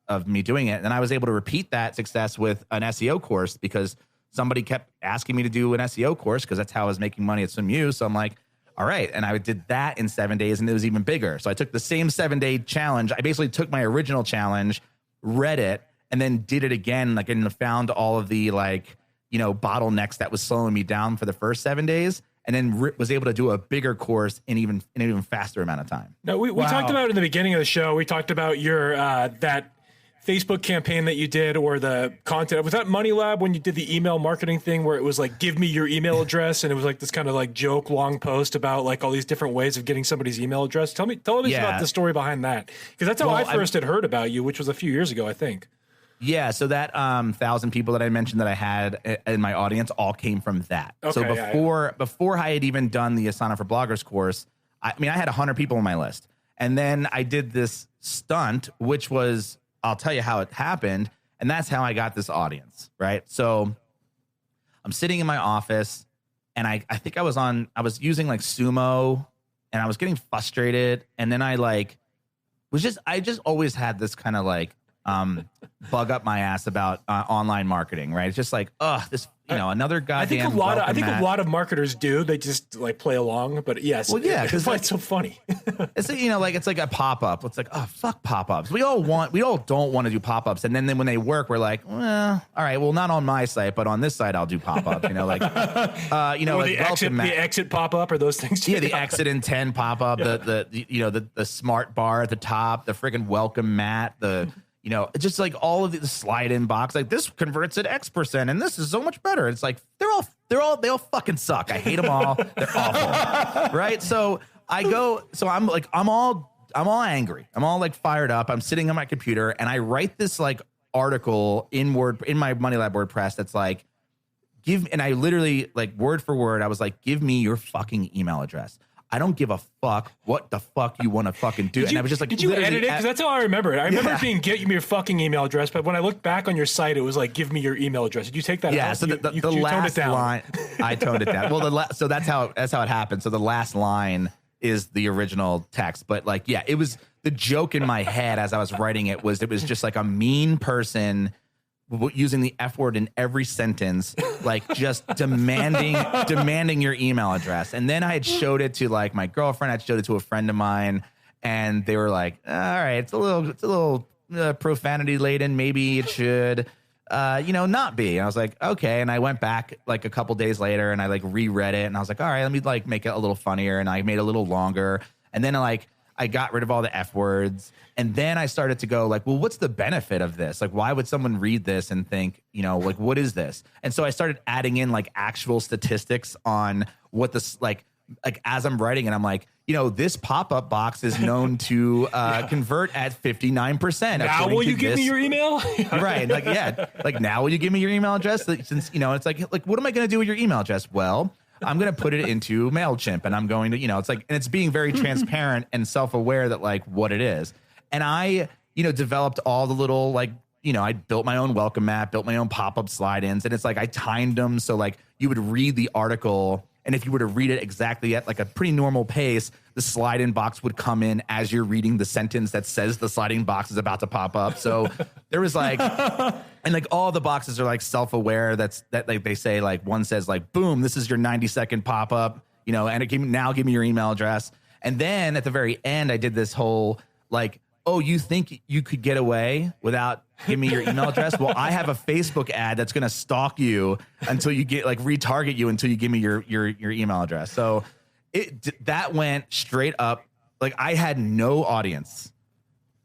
of me doing it. And I was able to repeat that success with an SEO course because somebody kept asking me to do an SEO course because that's how I was making money at SwimU. So I'm like, all right. And I did that in 7 days and it was even bigger. So I took the same 7-day challenge. I basically took my original challenge, read it, and then did it again. Like, and found all of the like, bottlenecks that was slowing me down for the first 7 days. And then was able to do a bigger course in an even faster amount of time. Now, we talked about in the beginning of the show, we talked about your that Facebook campaign that you did, or the content. Was that MoneyLab when you did the email marketing thing where it was like, give me your email address? And it was like this kind of like joke long post about like all these different ways of getting somebody's email address. Tell us about the story behind that. Because that's how I first had heard about you, which was a few years ago, I think. Yeah, so that 1,000 people that I mentioned that I had in my audience all came from that. Okay, so before I had even done the Asana for Bloggers course, I had 100 people on my list. And then I did this stunt, which was, I'll tell you how it happened, and that's how I got this audience, right? So I'm sitting in my office, and I think I was using like Sumo, and I was getting frustrated, and then I just always had this kind of like bug up my ass about online marketing, right? It's just like, another goddamn. I think a lot of marketers do. They just like play along, but yes. Well, yeah, because it's so funny. It's it's like a pop up. It's like, oh fuck pop ups. We all don't want to do pop ups, and then when they work, we're like, well, all right, well, not on my site, but on this site, I'll do pop ups. The exit pop up or those things. Yeah, the exit in 10 pop up, the smart bar at the top, the friggin' welcome mat, just like all of the slide in box, like this converts at X% and this is so much better. It's like, they all fucking suck. I hate them all. They're awful. Right. So I'm all angry. I'm all like fired up. I'm sitting on my computer and I write this like article in my MoneyLab WordPress. That's like, and I literally like word for word, I was like, give me your fucking email address. I don't give a fuck what the fuck you want to fucking do. And I was just like, did you edit it? Because that's how I remember it. I remember it being, get me your fucking email address. But when I looked back on your site, it was like, give me your email address. Did you take that out? Yeah. So the last line, I toned it down. Well, so that's how it happened. So the last line is the original text. But like, yeah, it was the joke in my head as I was writing it was just like a mean person using the F word in every sentence, like just demanding your email address. And then I had showed it to like my girlfriend. I showed it to a friend of mine, and they were like, all right, it's a little profanity laden. Maybe it should, not be. And I was like, okay. And I went back like a couple days later and I like reread it and I was like, all right, let me like make it a little funnier. And I made it a little longer. And then I got rid of all the F words. And then I started to go like, well, what's the benefit of this? Like, why would someone read this and think, like, what is this? And so I started adding in like actual statistics on what this, like like as I'm writing it, I'm like, this pop-up box is known to convert at 59%. Now will you give me your email? Right. Like, yeah. Like, now will you give me your email address? Since, it's like, what am I going to do with your email address? Well, I'm going to put it into MailChimp, and I'm going to, it's like, and it's being very transparent and self-aware that like what it is. And I, developed all the little, like, I built my own welcome mat, built my own pop-up slide-ins, and it's like I timed them so like you would read the article, and if you were to read it exactly at like a pretty normal pace, the slide-in box would come in as you're reading the sentence that says the sliding box is about to pop up. So there was like, and like all the boxes are like self-aware. That like they say like one says like, boom, this is your 90-second pop-up, and now give me your email address. And then at the very end, I did this whole like, oh, you think you could get away without giving me your email address? Well, I have a Facebook ad that's going to stalk you until you get like retarget you until you give me your email address. So that went straight up. Like I had no audience.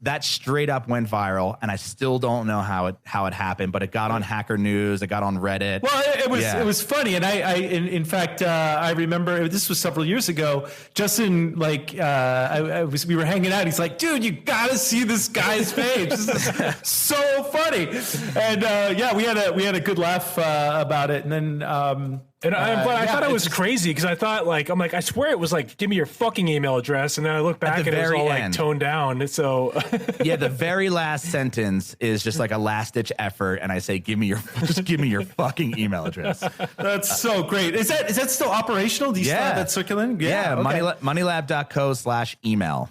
That straight up went viral, and I still don't know how it happened, but it got on Hacker News, it got on Reddit. Well, it was funny, and in fact I remember this was several years ago. Justin, like we were hanging out. He's like, "Dude, you gotta see this guy's page. This is so funny." And we had a good laugh about it, and then. I thought it was crazy because I thought I swear it was like, give me your fucking email address. And then I look back and it was all like toned down. So yeah, the very last sentence is just like a last ditch effort. And I say, give me your fucking email address. That's so great. Is that still operational? Do you still have that circulating? Yeah. Okay. moneylab.co/email.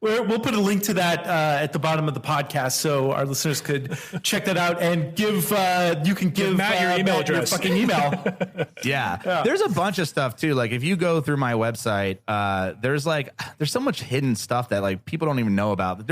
We'll put a link to that at the bottom of the podcast, so our listeners could check that out and give Matt your email address, your fucking email. Yeah, there's a bunch of stuff too. Like if you go through my website, there's so much hidden stuff that like people don't even know about.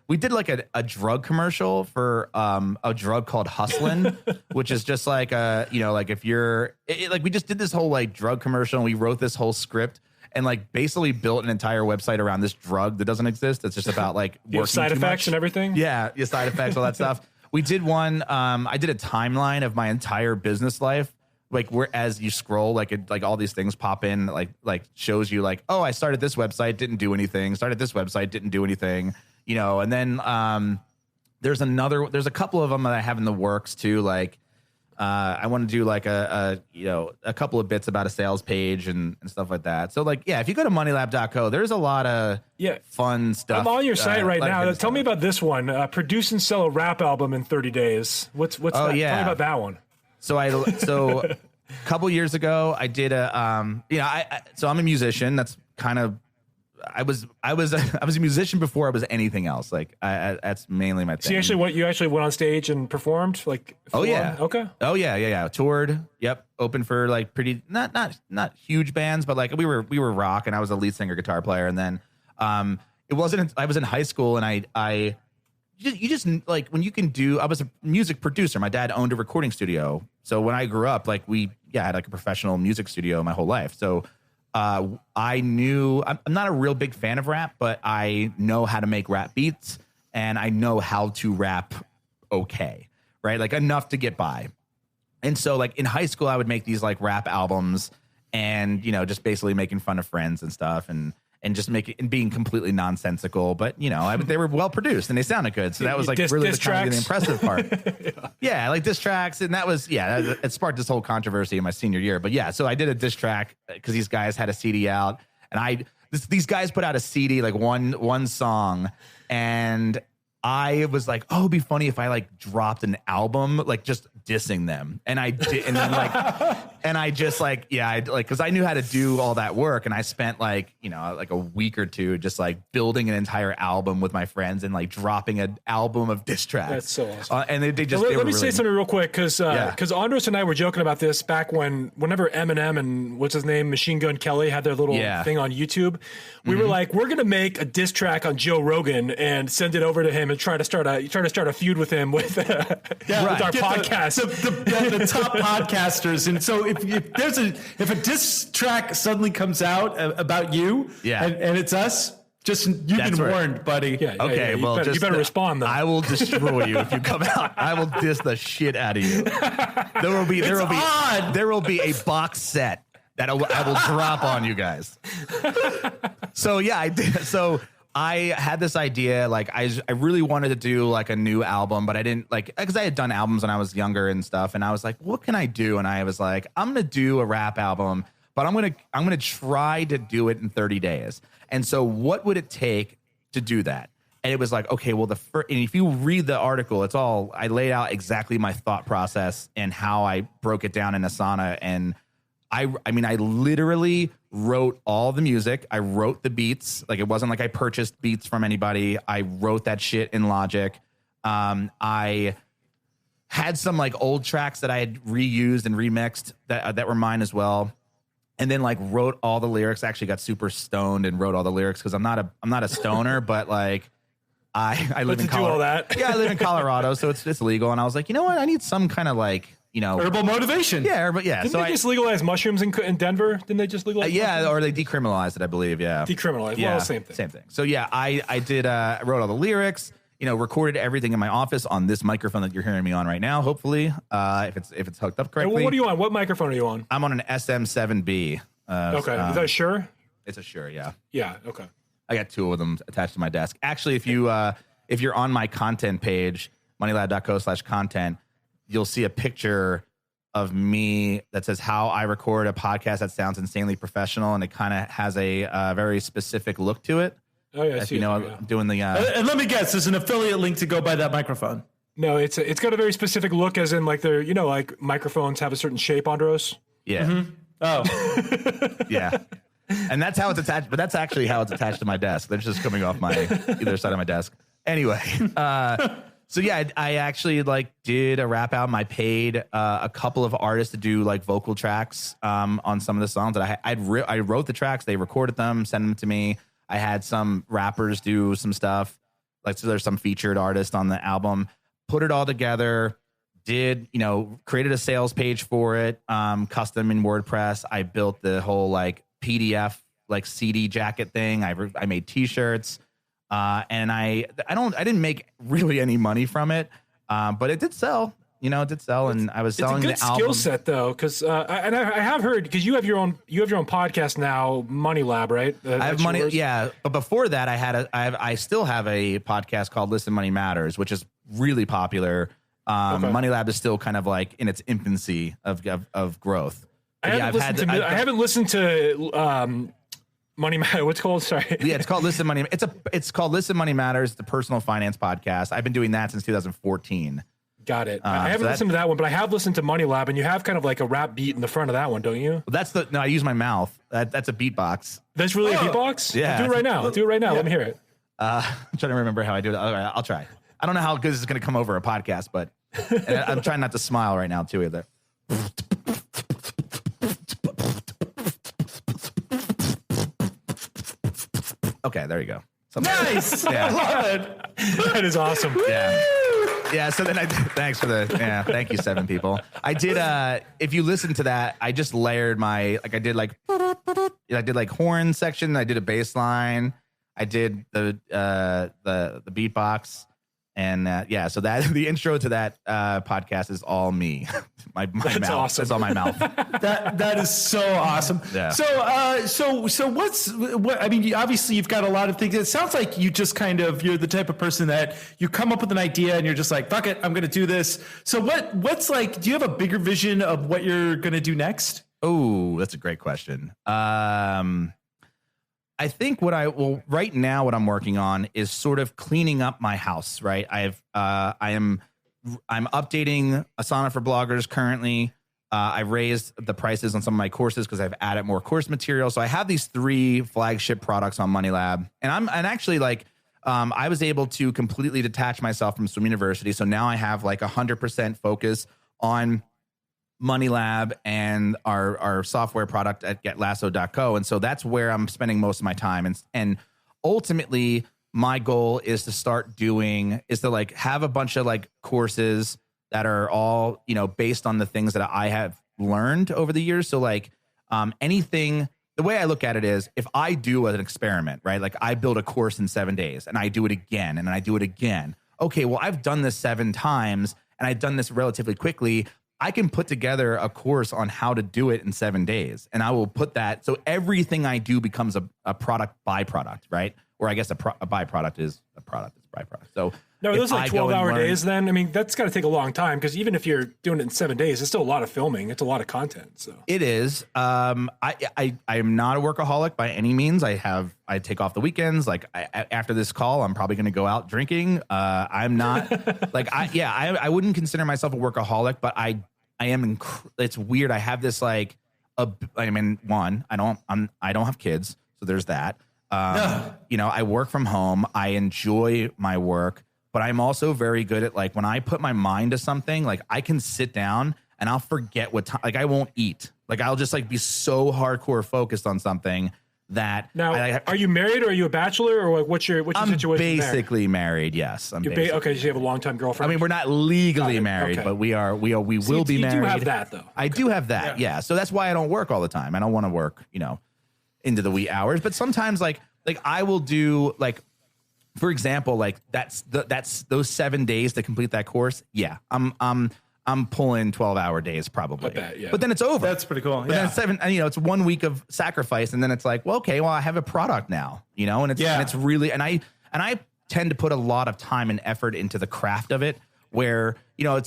We did like a drug commercial for a drug called Hustlin', which is just like like if you're we just did this whole like drug commercial, and we wrote this whole script. And like basically built an entire website around this drug that doesn't exist. It's just about like working side effects and everything. Yeah, your side effects, all that stuff. We did one. I did a timeline of my entire business life. Like where as you scroll, like all these things pop in, like shows you like, oh, I started this website, didn't do anything. Started this website, didn't do anything. And then there's a couple of them that I have in the works too. Like. I want to do like a couple of bits about a sales page and stuff like that. So like, yeah, if you go to moneylab.co, there's a lot of fun stuff. I'm on your site right now. Tell me about this one. Produce and sell a rap album in 30 days. What's that? Tell me about that one. So a couple years ago, I did so I'm a musician. That's kind of, I was a musician before I was anything else. Like that's mainly my thing. So you actually went on stage and performed like. Oh yeah. Okay. Oh yeah. Toured. Yep. Opened for like pretty not huge bands, but like we were rock, and I was a lead singer, guitar player, and then it wasn't. I was in high school, and you just like when you can do. I was a music producer. My dad owned a recording studio, so when I grew up, like I had like a professional music studio my whole life. So. I knew I'm not a real big fan of rap, but I know how to make rap beats, and I know how to rap okay, right? Like enough to get by. And so like in high school, I would make these like rap albums and, just basically making fun of friends and stuff and just being completely nonsensical. But, they were well produced and they sounded good. So that was like really the impressive part. Yeah, like diss tracks. And that was, it sparked this whole controversy in my senior year. But yeah, so I did a diss track because these guys had a CD out, and these guys put out a CD, like one song, and I was like, oh, it'd be funny if I like dropped an album, like just dissing them. And I did, and then like, and I just like, cause I knew how to do all that work. And I spent like, like a week or two just like building an entire album with my friends and like dropping an album of diss tracks. That's so awesome. And they just, let me say something real quick. Cause Andres and I were joking about this back whenever Eminem and what's his name, Machine Gun Kelly had their little thing on YouTube. We were like, we're going to make a diss track on Joe Rogan and send it over to him and try to start a feud with him with our podcast. The top podcasters. And so if a diss track suddenly comes out about you and it's us, you've been warned, buddy. Yeah, okay, well, you better respond though. I will destroy you if you come out. I will diss the shit out of you. There will be a box set that I will drop on you guys. So yeah, I did. So I had this idea, like I really wanted to do like a new album, but I didn't because I had done albums when I was younger and stuff. And I was like, what can I do? And I was like, I'm going to do a rap album, but I'm going to try to do it in 30 days. And so what would it take to do that? And it was like, okay, well, and if you read the article, I laid out exactly my thought process and how I broke it down in Asana. And I mean, I literally wrote all the music. I wrote the beats. Like, it wasn't like I purchased beats from anybody. I wrote that shit in Logic. I had some like old tracks that I had reused and remixed that were mine as well. And then like wrote all the lyrics. I actually got super stoned and wrote all the lyrics because I'm not a stoner, but like I live in Colorado. Do all that. Yeah, I live in Colorado, so it's legal. And I was like, you know what? I need some kind of like, herbal motivation. Yeah, yeah. Didn't they just legalize mushrooms in Denver? Didn't they just legalize? Yeah, or they decriminalized it, I believe. Yeah, decriminalized. Yeah, well, same thing. So yeah, I wrote all the lyrics. Recorded everything in my office on this microphone that you're hearing me on right now. Hopefully, if it's hooked up correctly. What are you on? What microphone are you on? I'm on an SM7B. Okay, is that a Shure? It's a Shure. Yeah. Yeah. Okay. I got two of them attached to my desk. Actually, if you're on my content page, MoneyLab.co/content, you'll see a picture of me that says how I record a podcast that sounds insanely professional, and it kind of has a very specific look to it. Oh yeah, I see. Doing the. And let me guess, there's an affiliate link to go buy that microphone. No, it's got a very specific look, as in like they're like microphones have a certain shape, Andros. Yeah. Mm-hmm. Oh. Yeah. And that's how it's attached, but that's actually how it's attached to my desk. They're just coming off my either side of my desk. Anyway, so yeah, I actually did a rap album. I paid a couple of artists to do like vocal tracks on some of the songs that I wrote the tracks. They recorded them, sent them to me. I had some rappers do some stuff. So there's some featured artist on the album. Put it all together. Created a sales page for it, custom in WordPress. I built the whole PDF CD jacket thing. I made T-shirts, and I didn't make really any money from it, but it did sell. It did sell, and I was selling the album. It's a good skill set, though, because I have heard, because you have your own podcast now, MoneyLab, right? I have money, yeah. But before that, I still have a podcast called Listen Money Matters, which is really popular. Okay. MoneyLab is still kind of in its infancy of growth. I haven't listened to Money Matters. What's it called? Sorry. Yeah, it's called Listen Money. It's called Listen Money Matters, the personal finance podcast. I've been doing that since 2014. Got it. I haven't listened to that one, but I have listened to MoneyLab, and you have kind of like a rap beat in the front of that one, don't you? No, I use my mouth. That's a beatbox. That's really a beatbox? Yeah. Do it right now. Yeah. Let me hear it. I'm trying to remember how I do it. All right, I'll try. I don't know how good this is going to come over a podcast, but I'm trying not to smile right now too either. Okay, there you go. Nice. Yeah. I love it. That is awesome. Yeah. Yeah, so then thank you, 7 people. I did, if you listen to that, I just layered I did horn section, I did a bass line, I did the beatbox, and so that the intro to that podcast is all me. my That's mouth. Awesome. It's all my mouth. That is so awesome. Yeah. So what? I mean, obviously you've got a lot of things. It sounds like you're the type of person that you come up with an idea and you're just like, fuck it, I'm going to do this. So what's do you have a bigger vision of what you're going to do next? Oh, that's a great question. I think right now what I'm working on is sort of cleaning up my house, right? I'm updating Asana for bloggers currently. I raised the prices on some of my courses because I've added more course material. So I have these 3 flagship products on MoneyLab, and I was able to completely detach myself from Swim University. So now I have 100% focus on MoneyLab and our software product at getlasso.co. And so that's where I'm spending most of my time. And ultimately my goal is to have a bunch of courses that are all, based on the things that I have learned over the years. So anything, the way I look at it is, if I do an experiment, right? I build a course in 7 days and I do it again and I do it again. Okay, well, I've done this 7 times and I've done this relatively quickly. I can put together a course on how to do it in 7 days, and I will put that. So everything I do becomes a product byproduct, right? Or I guess a byproduct is a product. It's a byproduct. So no, are those like 12-hour days then? I mean, that's got to take a long time, because even if you're doing it in 7 days, it's still a lot of filming. It's a lot of content. So it is. I am not a workaholic by any means. I take off the weekends. Like after this call, I'm probably going to go out drinking. I'm not like I wouldn't consider myself a workaholic, but I am. It's weird. I have this like I mean, I don't have kids, so there's that. You know, I work from home. I enjoy my work, but I'm also very good at like when I put my mind to something, like I can sit down and I'll forget what time, like I won't eat. Like I'll just like be so hardcore focused on something that. Now, are you married or are you a bachelor, or like what's your situation? I'm basically married. Yes. Okay. So you have a longtime girlfriend? I mean, we're not legally married, but we will be married. You do have that though. I do have that. Yeah. So that's why I don't work all the time. I don't want to work, you know, into the wee hours, but sometimes like I will do like, for example, like that's those 7 days to complete that course. Yeah. I'm pulling 12-hour days probably, but then it's over. That's pretty cool. But then it's 7, you know, it's 1 week of sacrifice. And then it's like, well, okay, well, I have a product now, you know, and it's really, and I tend to put a lot of time and effort into the craft of it, where, you know,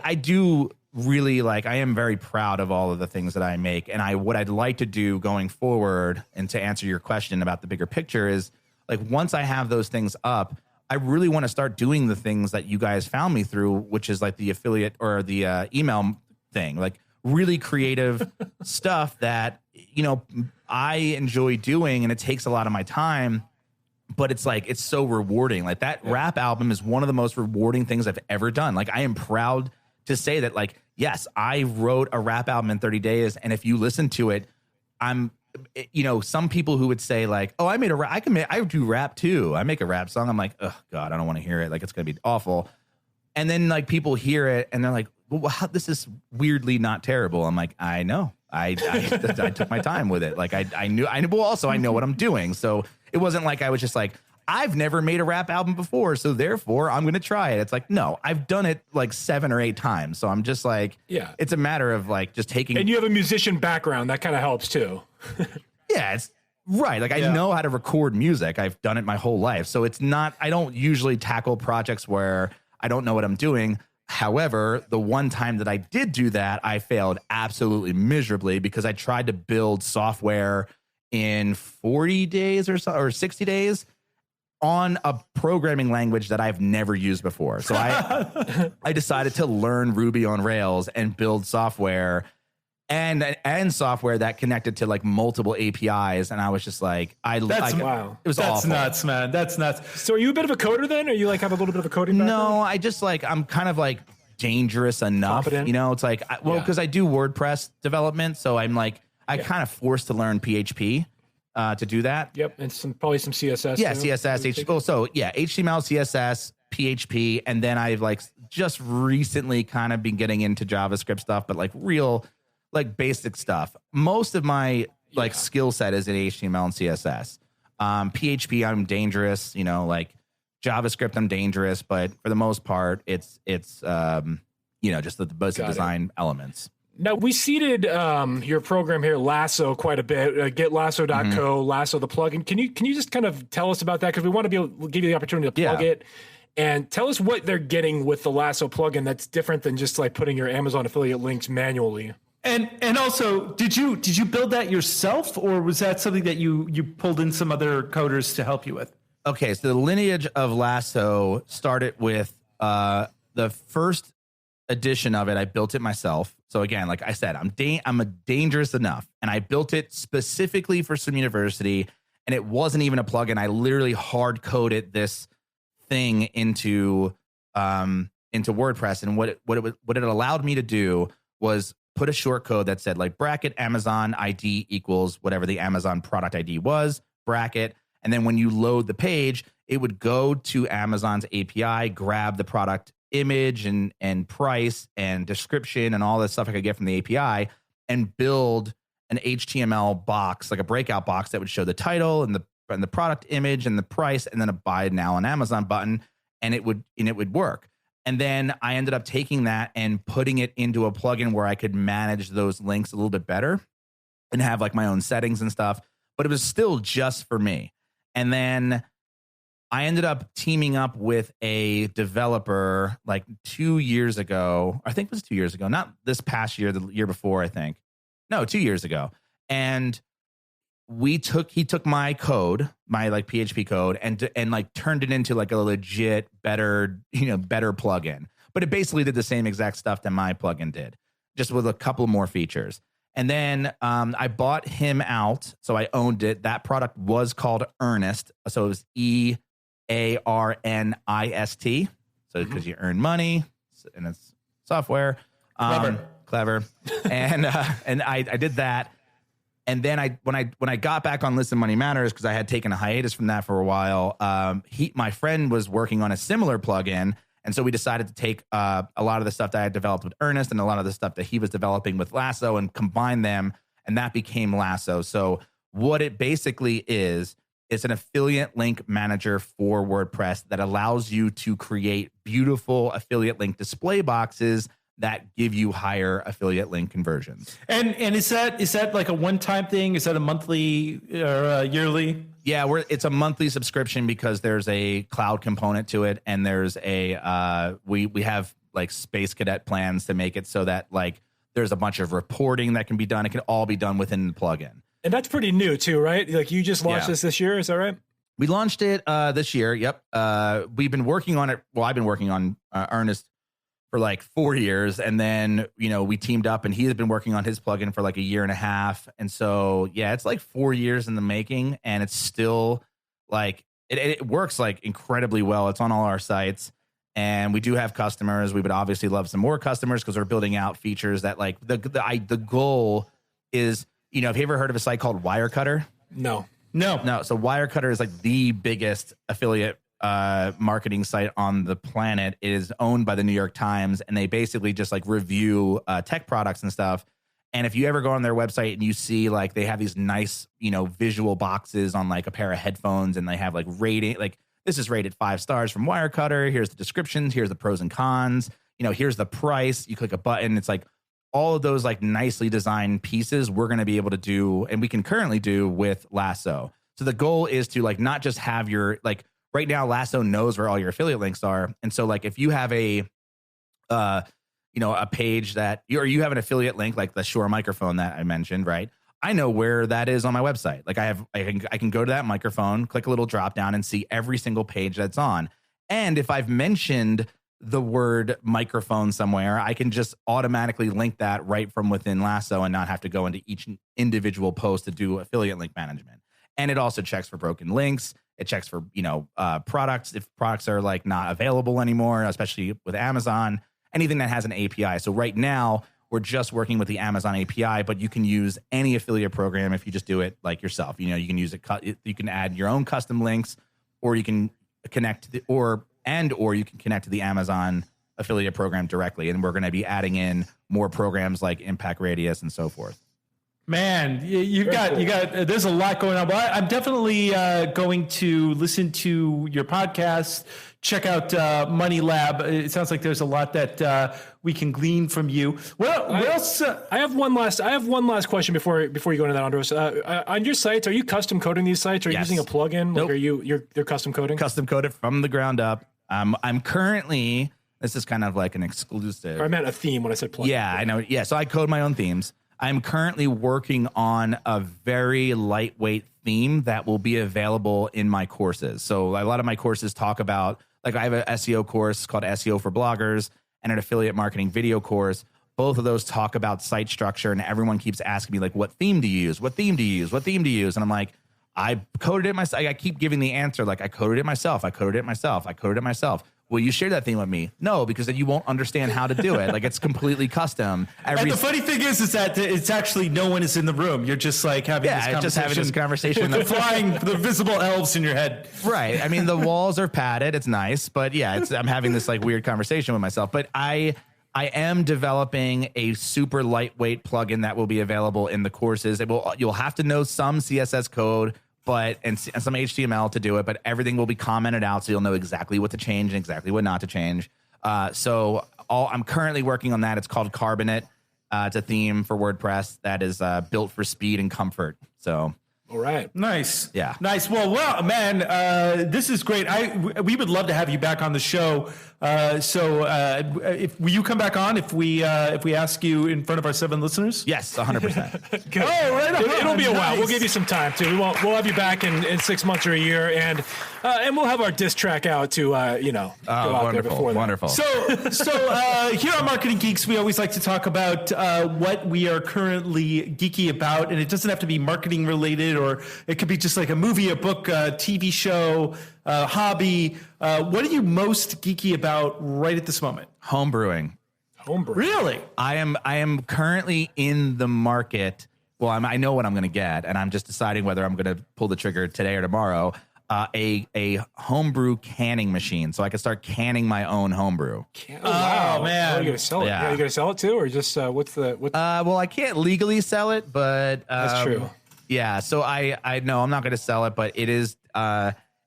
I do really like, I am very proud of all of the things that I make. And what I'd like to do going forward, and to answer your question about the bigger picture, is like, once I have those things up, I really want to start doing the things that you guys found me through, which is like the affiliate or the email thing, like really creative stuff that, you know, I enjoy doing, and it takes a lot of my time, but it's like, it's so rewarding. Like that rap album is one of the most rewarding things I've ever done. Like I am proud to say that, like, yes, I wrote a rap album in 30 days. And if you listen to it, you know, some people who would say like, oh, I do rap too. I make a rap song. I'm like, oh God, I don't want to hear it. Like, it's going to be awful. And then like people hear it and they're like, well, wow, this is weirdly not terrible. I'm like, I know. I took my time with it. Like I know what I'm doing. So it wasn't like I was just like, I've never made a rap album before, so therefore I'm going to try it. It's like, no, I've done it like 7 or 8 times. So I'm just like, it's a matter of like just taking. And you have a musician background. That kind of helps too. Yeah, it's right. Like I know how to record music. I've done it my whole life. So it's not, I don't usually tackle projects where I don't know what I'm doing. However, the one time that I did do that, I failed absolutely miserably, because I tried to build software in 40 days or 60 days on a programming language that I've never used before. So I decided to learn Ruby on Rails and build software and software that connected to like multiple APIs. And I was just like, wow. It was That's awful. nuts, man. That's nuts. So are you a bit of a coder then? Or you like have a little bit of a coding background? No, I just like, I'm kind of like dangerous enough, competent. You know, it's like, because I do WordPress development. So I'm like, I kind of forced to learn PHP to do that. Yep. And probably some CSS. Yeah. too. CSS, HTML, CSS, PHP. And then I've like just recently kind of been getting into JavaScript stuff, but like real, like basic stuff. Most of my like skill set is in HTML and CSS. PHP, I'm dangerous, you know, like JavaScript, I'm dangerous, but for the most part, it's you know, just the basic design elements. Now, we seeded your program here, Lasso, quite a bit. GetLasso.co, Lasso, the plugin. Can you just kind of tell us about that? Because we want to be able to give you the opportunity to plug it. And tell us what they're getting with the Lasso plugin that's different than just like putting your Amazon affiliate links manually. And also, did you build that yourself, or was that something that you pulled in some other coders to help you with? Okay, so the lineage of Lasso started with the first edition of it. I built it myself. So again, like I said, I'm a dangerous enough, and I built it specifically for Swim University, and it wasn't even a plugin. I literally hard coded this thing into WordPress, and what it allowed me to do was put a short code that said like bracket Amazon ID equals whatever the Amazon product ID was, bracket. And then when you load the page, it would go to Amazon's API, grab the product image and price and description and all this stuff I could get from the API, and build an HTML box, like a breakout box that would show the title and the product image and the price, and then a buy now on Amazon button, and it would work. And then I ended up taking that and putting it into a plugin where I could manage those links a little bit better and have like my own settings and stuff. But it was still just for me. And then I ended up teaming up with a developer like 2 years ago. I think it was 2 years ago, not this past year, the year before, I think. No, 2 years ago. And he took my code, my like PHP code, and like turned it into like a legit better plugin. But it basically did the same exact stuff that my plugin did, just with a couple more features. And then I bought him out, so I owned it. That product was called Earnest, so it was EARNIST. So because you earn money and it's software, clever. And I did that. And then when I got back on Listen Money Matters, because I had taken a hiatus from that for a while, my friend was working on a similar plugin. And so we decided to take a lot of the stuff that I had developed with Ernest and a lot of the stuff that he was developing with Lasso and combine them. And that became Lasso. So what it basically is, it's an affiliate link manager for WordPress that allows you to create beautiful affiliate link display boxes that give you higher affiliate link conversions. And is that like a one-time thing? Is that a monthly or yearly? Yeah, it's a monthly subscription because there's a cloud component to it, and there's a we have like Space Cadet plans to make it so that like there's a bunch of reporting that can be done. It can all be done within the plugin. And that's pretty new too, right? Like you just launched this year, is that right? We launched it this year. Yep. We've been working on it. Well, I've been working on Earnest for like 4 years. And then, we teamed up and he has been working on his plugin for like a year and a half. And so, yeah, it's like 4 years in the making, and it's still like, it works like incredibly well. It's on all our sites, and we do have customers. We would obviously love some more customers because we're building out features that like the goal is, have you ever heard of a site called Wirecutter? No. So Wirecutter is like the biggest affiliate marketing site on the planet. It is owned by the New York Times, and they basically just like review tech products and stuff. And if you ever go on their website and you see like they have these nice, visual boxes on like a pair of headphones, and they have like rating, like this is rated 5 stars from Wirecutter. Here's the descriptions. Here's the pros and cons. Here's the price. You click a button. It's like all of those like nicely designed pieces we're going to be able to do, and we can currently do with Lasso. So the goal is to like not just have your like. Right now, Lasso knows where all your affiliate links are. And so like if you have a page that you have an affiliate link, like the Shure microphone that I mentioned, right? I know where that is on my website. Like I can go to that microphone, click a little drop down, and see every single page that's on. And if I've mentioned the word microphone somewhere, I can just automatically link that right from within Lasso and not have to go into each individual post to do affiliate link management. And it also checks for broken links. It checks for, products, if products are like not available anymore, especially with Amazon, anything that has an API. So right now we're just working with the Amazon API, but you can use any affiliate program if you just do it like yourself. You can use it. You can add your own custom links, or you can connect to or you can connect to the Amazon affiliate program directly. And we're going to be adding in more programs like Impact Radius and so forth. Man, you got. There's a lot going on. But I'm definitely going to listen to your podcast. Check out MoneyLab. It sounds like there's a lot that we can glean from you. What else? I have one last question before you go into that, Andros. On your sites, are you custom coding these sites? Are you using a plugin? Nope. Like, you're custom coding? Custom coded from the ground up. I'm currently. This is kind of like an exclusive. Or I meant a theme when I said plugin. Yeah, I know. Yeah, so I code my own themes. I'm currently working on a very lightweight theme that will be available in my courses. So a lot of my courses talk about, like I have an SEO course called SEO for Bloggers and an affiliate marketing video course. Both of those talk about site structure, and everyone keeps asking me like, what theme do you use? What theme do you use? What theme do you use? And I'm like, I coded it myself. I keep giving the answer like I coded it myself. Will you share that theme with me? No, because then you won't understand how to do it. Like it's completely custom. And the funny thing is that it's actually no one is in the room. You're just like having this conversation. The flying, the visible elves in your head. Right. I mean, the walls are padded. It's nice, but yeah, I'm having this like weird conversation with myself. But I am developing a super lightweight plugin that will be available in the courses. You'll have to know some CSS code, and some HTML to do it, but everything will be commented out, so you'll know exactly what to change and exactly what not to change. So I'm currently working on that. It's called Carbonate. It's a theme for WordPress that is built for speed and comfort. So. All right. Nice. Yeah. Nice. Well, man, this is great. We would love to have you back on the show. Will you come back on if we ask you in front of our 7 listeners? Yes, 100%. Good. Oh, right on. It'll be a while. Nice. We'll give you some time too. We'll have you back in 6 months or a year, and we'll have our diss track out to go out there before that. Wonderful. So here on Marketing Geeks, we always like to talk about what we are currently geeky about, and it doesn't have to be marketing related, or it could be just like a movie, a book, a TV show, hobby. What are you most geeky about right at this moment? Homebrewing. Really? I am currently in the market. Well, I know what I'm going to get, and I'm just deciding whether I'm going to pull the trigger today or tomorrow. A homebrew canning machine, so I can start canning my own homebrew. Wow, man! Are you gonna sell it? Yeah, you gonna sell it too, or just what's the? Well, I can't legally sell it, but that's true. Yeah, so I know I'm not going to sell it, but it is.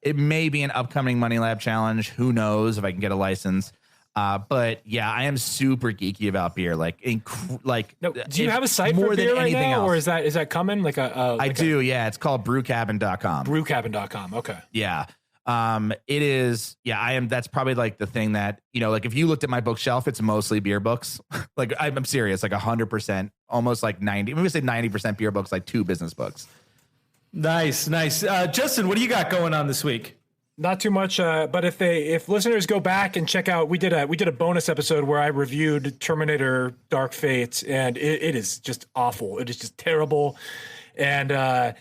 It may be an upcoming MoneyLab challenge. Who knows if I can get a license? But yeah, I am super geeky about beer. No, do you have a site for beer right now, or is that coming? I do. Yeah, it's called brewcabin.com. Brewcabin.com. Okay. Yeah. It is. Yeah, I am. That's probably like the thing that, if you looked at my bookshelf, it's mostly beer books. Like I'm serious, like 100%, almost like 90. Maybe say 90% beer books, like 2 business books. Nice. Justin, what do you got going on this week? Not too much, but if listeners go back and check out, we did a bonus episode where I reviewed Terminator Dark Fate, and it is just awful. It is just terrible, and I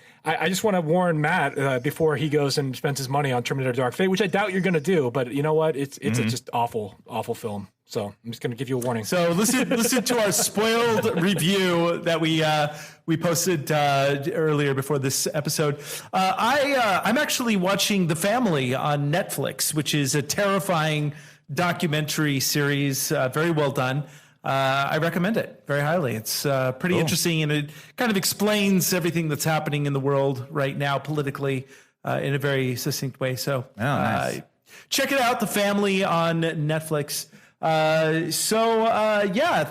just want to warn Matt before he goes and spends his money on Terminator Dark Fate, which I doubt you're going to do. But you know what? It's a just awful film. So I'm just going to give you a warning. So listen to our spoiled review that we posted earlier before this episode. I'm actually watching The Family on Netflix, which is a terrifying documentary series. Very well done. I recommend it very highly. It's pretty interesting, and it kind of explains everything that's happening in the world right now politically in a very succinct way. So nice. Check it out, The Family on Netflix.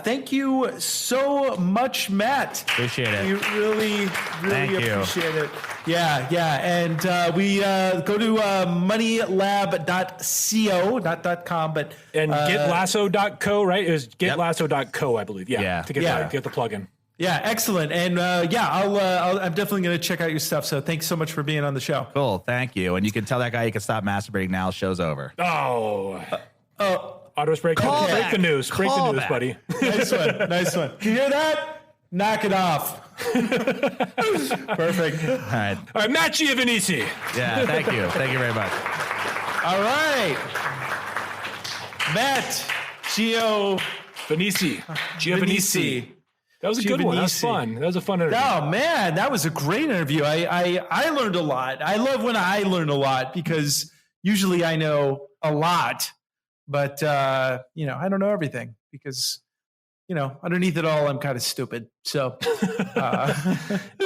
Thank you so much, Matt. Appreciate it. We really appreciate it. Yeah. And we go to moneylab.co, not .com, but getlasso.co, right? It was getlasso.co, I believe. Yeah. To get the plugin. Yeah, excellent. And I'm definitely going to check out your stuff. So thanks so much for being on the show. Cool. Thank you. And you can tell that guy he can stop masturbating now. Show's over. Autos break. Break the news. Break the news, buddy. Nice one. You hear that? Knock it off. Perfect. All right, Matt Giovanisci. Yeah, thank you. Thank you very much. All right. Matt Giovanisci. That was a good one. That was fun. That was a fun interview. Oh, man, that was a great interview. I learned a lot. I love when I learn a lot because usually I know a lot. But, I don't know everything because, underneath it all, I'm kind of stupid. So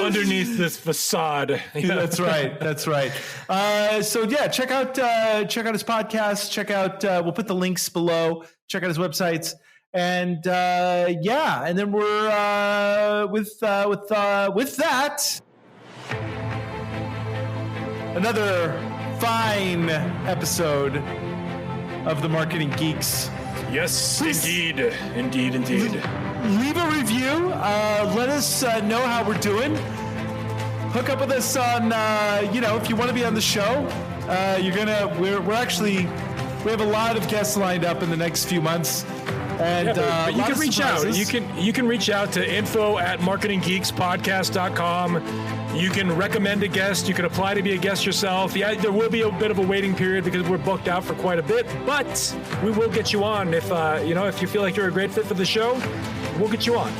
underneath this facade. That's right. Check out his podcast. Check out, we'll put the links below. Check out his websites. And and then we're with that, another fine episode of the Marketing Geeks. Yes, indeed. Leave a review. Let us know how we're doing. Hook up with us on, if you want to be on the show. We have a lot of guests lined up in the next few months. And but you can reach out. You can reach out to info@marketinggeekspodcast.com. You can recommend a guest. You can apply to be a guest yourself. Yeah, there will be a bit of a waiting period because we're booked out for quite a bit, but we will get you on if you feel like you're a great fit for the show. We'll get you on.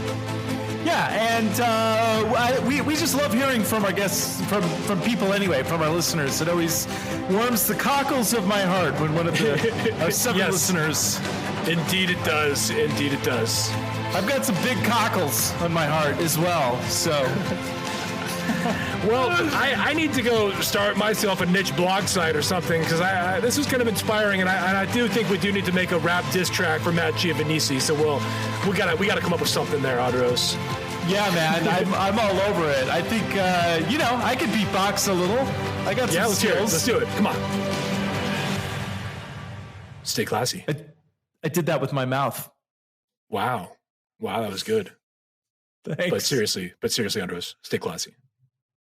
Yeah, and we just love hearing from our guests, from people anyway, from our listeners. It always warms the cockles of my heart when one of our 7 listeners. Indeed it does. I've got some big cockles on my heart as well, so Well, I need to go start myself a niche blog site or something, because this was kind of inspiring, and I do think we do need to make a rap diss track for Matt Giovanisci. So we gotta come up with something there, Andros. Yeah, man, I'm all over it. I think I could beatbox a little. I got some skills. Let's do it. Come on. Stay classy. I did that with my mouth. Wow, that was good. Thanks. But seriously, Andros, stay classy.